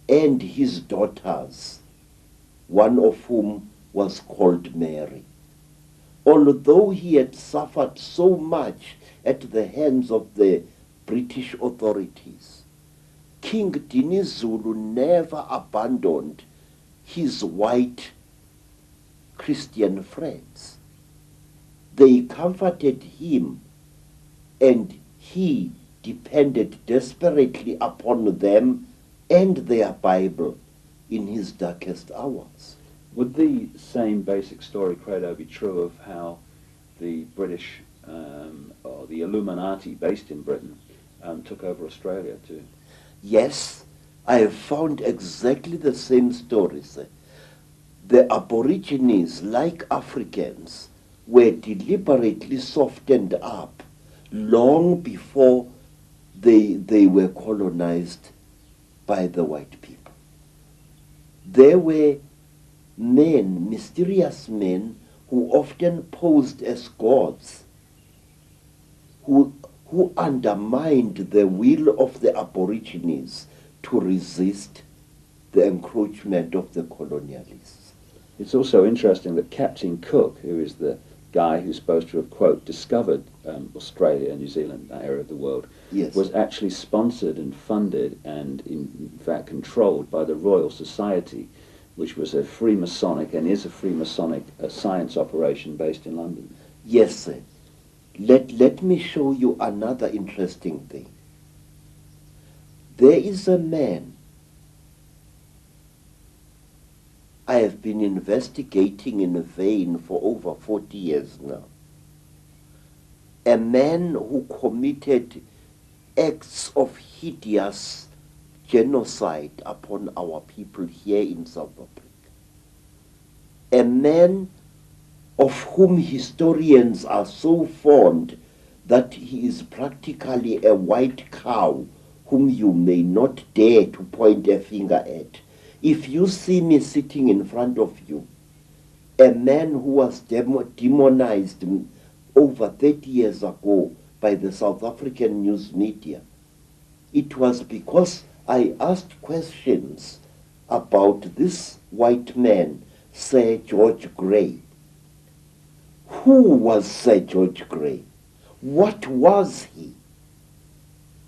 and his daughters, one of whom was called Mary. Although he had suffered so much at the hands of the British authorities, King Dinizulu never abandoned his white Christian friends. They comforted him, and he depended desperately upon them and their Bible in his darkest hours. Would the same basic story, Credo, be true of how the British or the Illuminati based in Britain took over Australia too? Yes, I have found exactly the same stories. The Aborigines, like Africans, were deliberately softened up long before they were colonized by the white people. There were men, mysterious men, who often posed as gods, who undermined the will of the Aborigines to resist the encroachment of the colonialists. It's also interesting that Captain Cook, who is the guy who's supposed to have, quote, discovered Australia and New Zealand, that area of the world, Yes. was actually sponsored and funded and in fact controlled by the Royal Society, which was a Freemasonic and is a Freemasonic science operation based in London. Yes, sir. Let me show you another interesting thing. There is a man I have been investigating in vain for over 40 years now. A man who committed acts of hideous genocide upon our people here in South Africa. A man of whom historians are so fond that he is practically a white cow whom you may not dare to point a finger at. If you see me sitting in front of you, a man who was demonized over 30 years ago by the South African news media, it was because I asked questions about this white man, Sir George Grey. Who was Sir George Grey? What was he?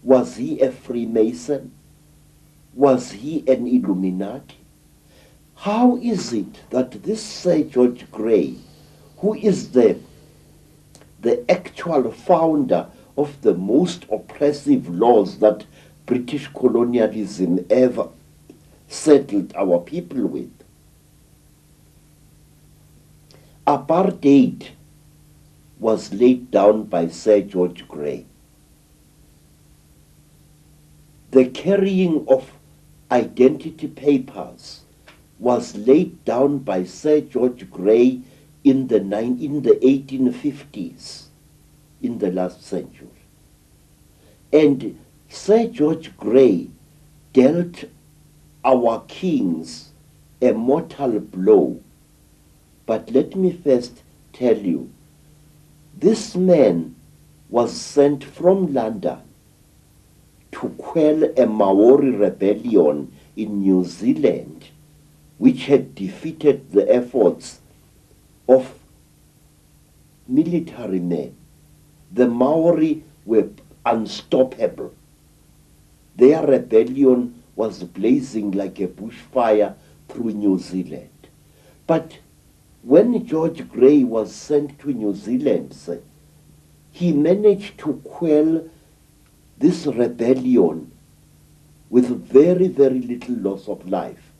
Was he a Freemason? Was he an Illuminati? How is it that this Sir George Grey, who is the actual founder of the most oppressive laws that British colonialism ever settled our people with, apartheid was laid down by Sir George Grey. The carrying of identity papers was laid down by Sir George Grey in the 1850s, in the last century. And Sir George Grey dealt our kings a mortal blow. But let me first tell you, this man was sent from London to quell a Maori rebellion in New Zealand, which had defeated the efforts of military men. The Maori were unstoppable. Their rebellion was blazing like a bushfire through New Zealand. But when George Grey was sent to New Zealand, he managed to quell this rebellion with very, very little loss of life.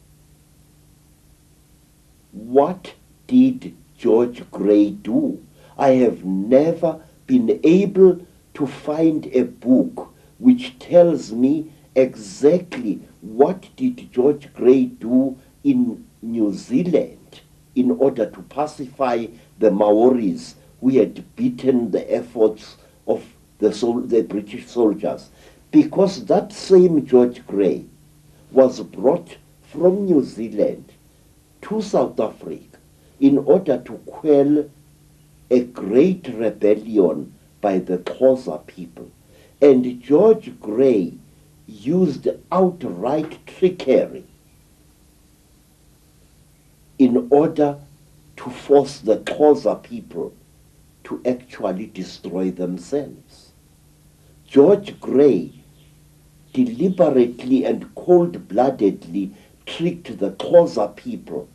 What did George Grey do? I have never been able to find a book which tells me exactly what did George Grey do in New Zealand in order to pacify the Maoris who had beaten the efforts of the British soldiers. Because that same George Grey was brought from New Zealand to South Africa in order to quell a great rebellion by the Xhosa people. And George Grey used outright trickery in order to force the Xhosa people to actually destroy themselves. George Grey deliberately and cold-bloodedly tricked the Xhosa people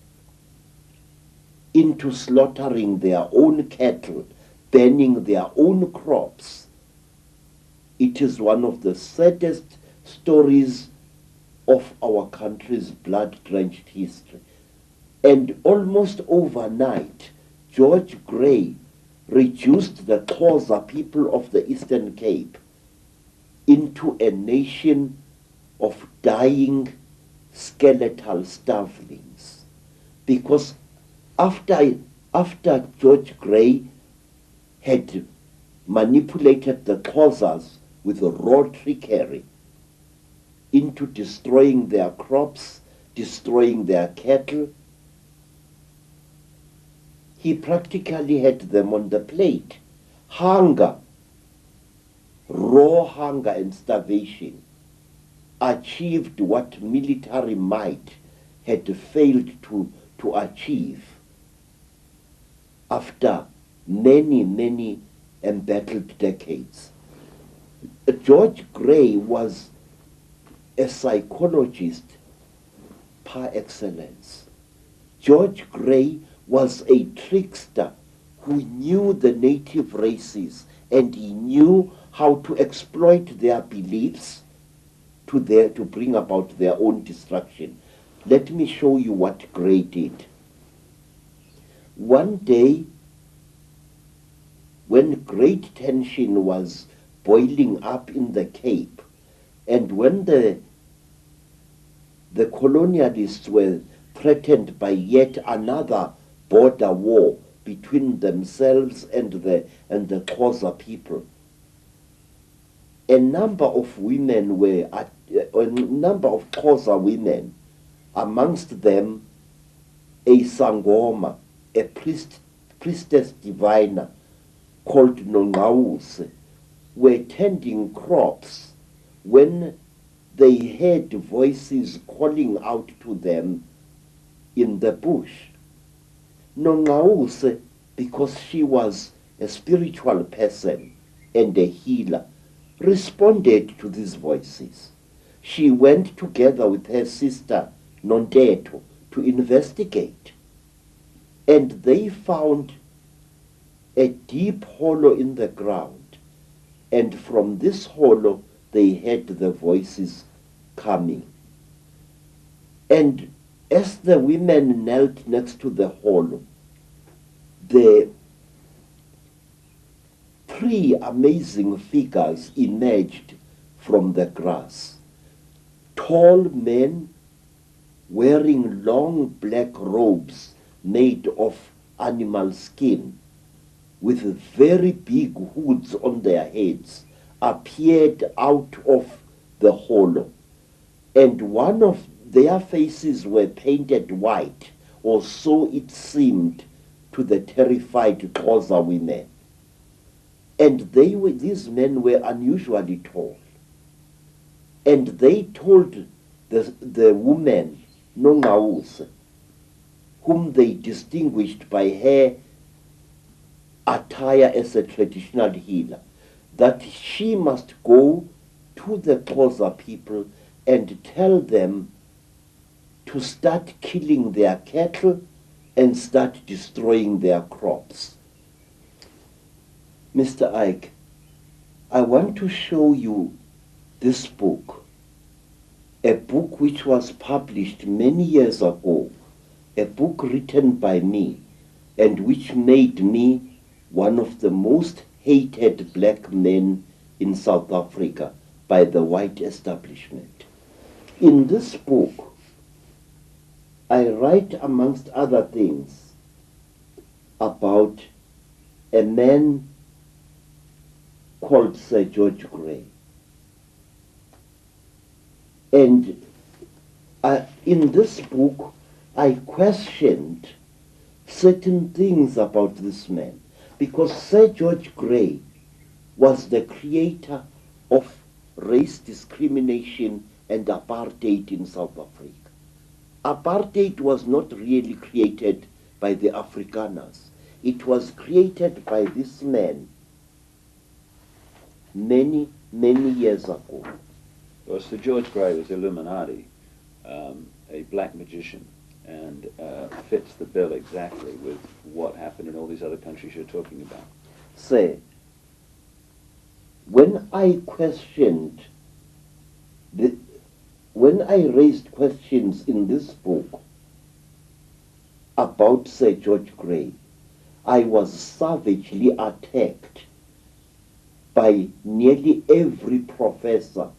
into slaughtering their own cattle, burning their own crops. It is one of the saddest stories of our country's blood-drenched history. And almost overnight, George Grey reduced the Xhosa people of the Eastern Cape into a nation of dying skeletal starvelings. Because after George Grey had manipulated the Xhosas with raw trickery into destroying their crops, destroying their cattle, he practically had them on the plate. Hunger, raw hunger and starvation achieved what military might had failed to achieve after many, many embattled decades. George Grey was a psychologist par excellence. George Grey was a trickster who knew the native races, and he knew how to exploit their beliefs to bring about their own destruction. Let me show you what Grey did. One day, when great tension was boiling up in the Cape, and when the colonialists were threatened by yet another border war between themselves and the Xhosa people, a number of Xhosa women, amongst them a Sangoma, a priestess diviner called Nongawuse, were tending crops when they heard voices calling out to them in the bush. Nongawuse, because she was a spiritual person and a healer, responded to these voices. She went together with her sister Nonteto to investigate, and they found a deep hollow in the ground, and from this hollow they heard the voices coming. And as the women knelt next to the hollow, the three amazing figures emerged from the grass, tall men wearing long black robes made of animal skin with very big hoods on their heads appeared out of the hollow, and one of their faces were painted white, or so it seemed to the terrified Xhosa women. And these men were unusually tall. And they told the woman, Nongawuse, whom they distinguished by her attire as a traditional healer, that she must go to the Xhosa people and tell them to start killing their cattle and start destroying their crops. Mr. Icke, I want to show you this book, a book which was published many years ago, a book written by me, and which made me one of the most hated black men in South Africa by the white establishment. In this book, I write, amongst other things, about a man called Sir George Grey. And in this book, I questioned certain things about this man, because Sir George Grey was the creator of race discrimination and apartheid in South Africa. Apartheid was not really created by the Afrikaners. It was created by this man many, many years ago. Well, Sir George Grey was Illuminati, a black magician, and fits the bill exactly with what happened in all these other countries you're talking about. Say, when I raised questions in this book about Sir George Grey, I was savagely attacked by nearly every professor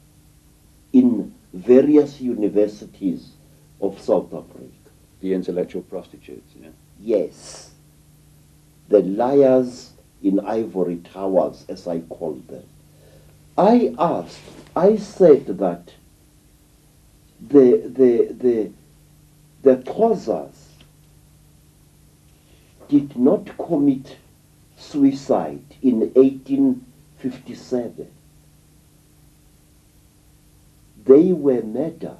in various universities of South Africa. The intellectual prostitutes, yeah? Yes. The liars in ivory towers, as I call them. I said that the Xhosas did not commit suicide in 1857. They were murdered.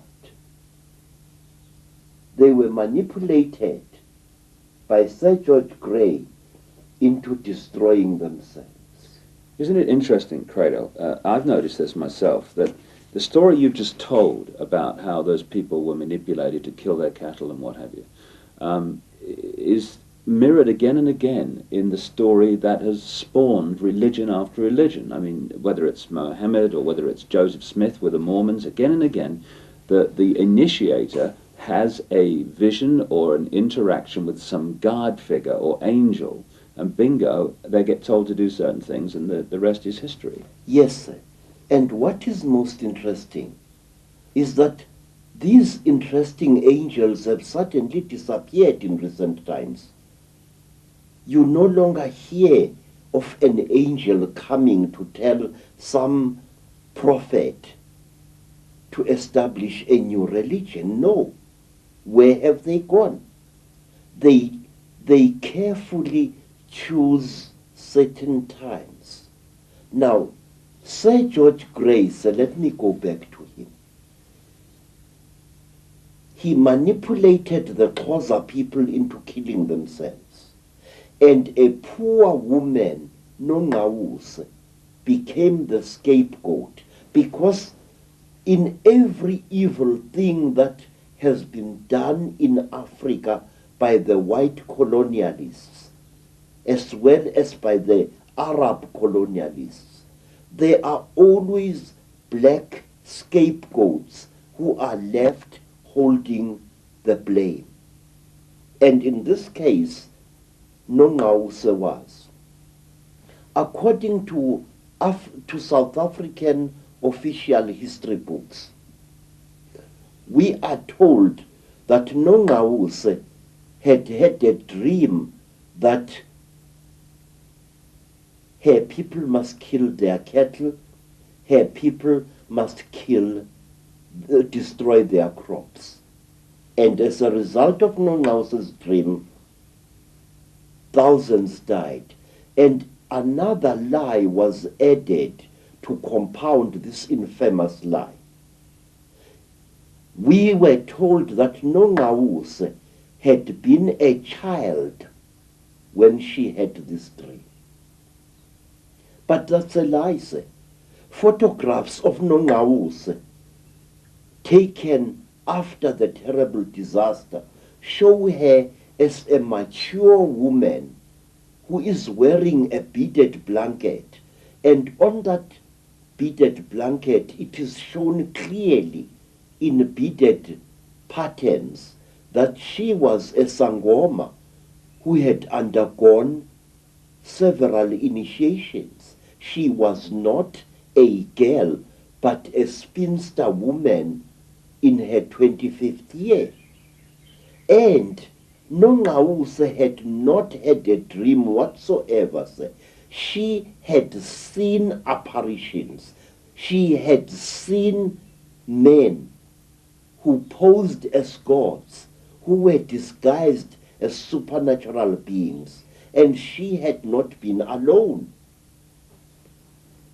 They were manipulated by Sir George Grey into destroying themselves. Isn't it interesting, Credo? I've noticed this myself, that the story you just told about how those people were manipulated to kill their cattle and what have you, is mirrored again and again in the story that has spawned religion after religion. I mean, whether it's Mohammed or whether it's Joseph Smith with the Mormons, again and again, the initiator has a vision or an interaction with some guard figure or angel, and bingo, they get told to do certain things, and the rest is history. Yes, sir. And what is most interesting is that these interesting angels have suddenly disappeared in recent times. You no longer hear of an angel coming to tell some prophet to establish a new religion. No. Where have they gone? They carefully choose certain times. Now, Sir George Grey, let me go back to him. He manipulated the Xhosa people into killing themselves. And a poor woman, Nongawuse, became the scapegoat, because in every evil thing that has been done in Africa by the white colonialists, as well as by the Arab colonialists, there are always black scapegoats who are left holding the blame. And in this case, Nongawuse was. According to South African official history books, we are told that Nongause had had a dream that her people must kill their cattle, her people must destroy their crops. And as a result of Nongause's dream, thousands died. And another lie was added to compound this infamous lie. We were told that Nongause had been a child when she had this dream. But that's a lie. Photographs of Nongause taken after the terrible disaster show her as a mature woman who is wearing a beaded blanket, and on that beaded blanket it is shown clearly in beaded patterns that she was a Sangoma who had undergone several initiations. She was not a girl, but a spinster woman in her 25th year. And Nongause had not had a dream whatsoever. She had seen apparitions. She had seen men who posed as gods, who were disguised as supernatural beings, and she had not been alone.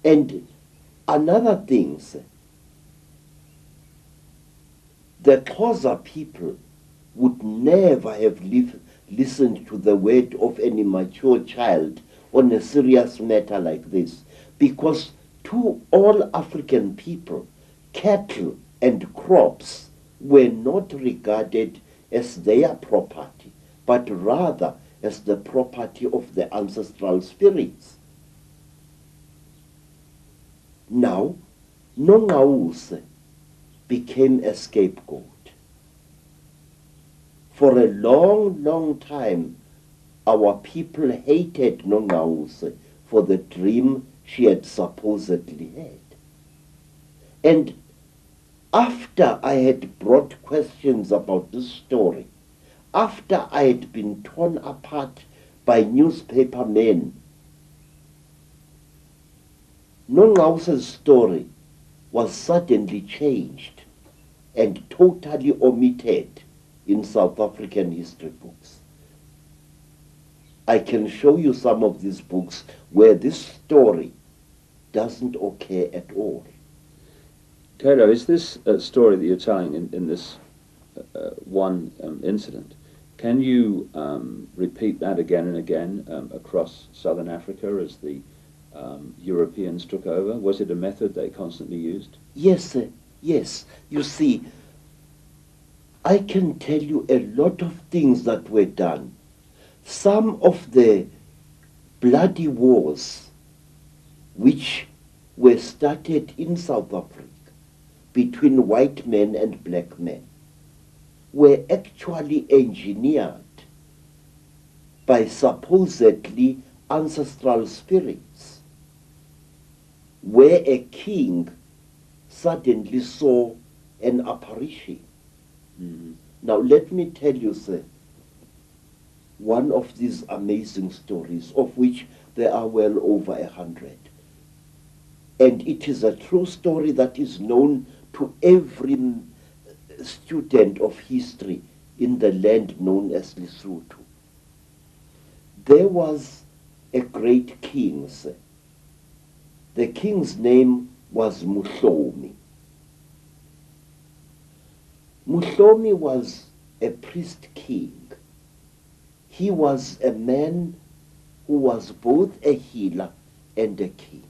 And another thing, the Xhosa people would never have listened to the word of any mature child on a serious matter like this, because to all African people, cattle and crops were not regarded as their property, but rather as the property of the ancestral spirits. Now, Nongause became a scapegoat. For a long, long time, our people hated Nongause for the dream she had supposedly had. And after I had brought questions about this story, after I had been torn apart by newspaper men, Nongause's story was suddenly changed and totally omitted in South African history books. I can show you some of these books where this story doesn't occur at all. Cato, is this story that you're telling in this one incident, can you repeat that again and again across southern Africa as the Europeans took over? Was it a method they constantly used? Yes, yes. You see, I can tell you a lot of things that were done. Some of the bloody wars which were started in South Africa between white men and black men were actually engineered by supposedly ancestral spirits, where a king suddenly saw an apparition. Mm-hmm. Now let me tell you, sir, one of these amazing stories, of which there are well over 100. And it is a true story that is known to every student of history in the land known as Lesotho. There was a great king, sir. The king's name was Muhlomi. Muhlomi was a priest king. He was a man who was both a healer and a king.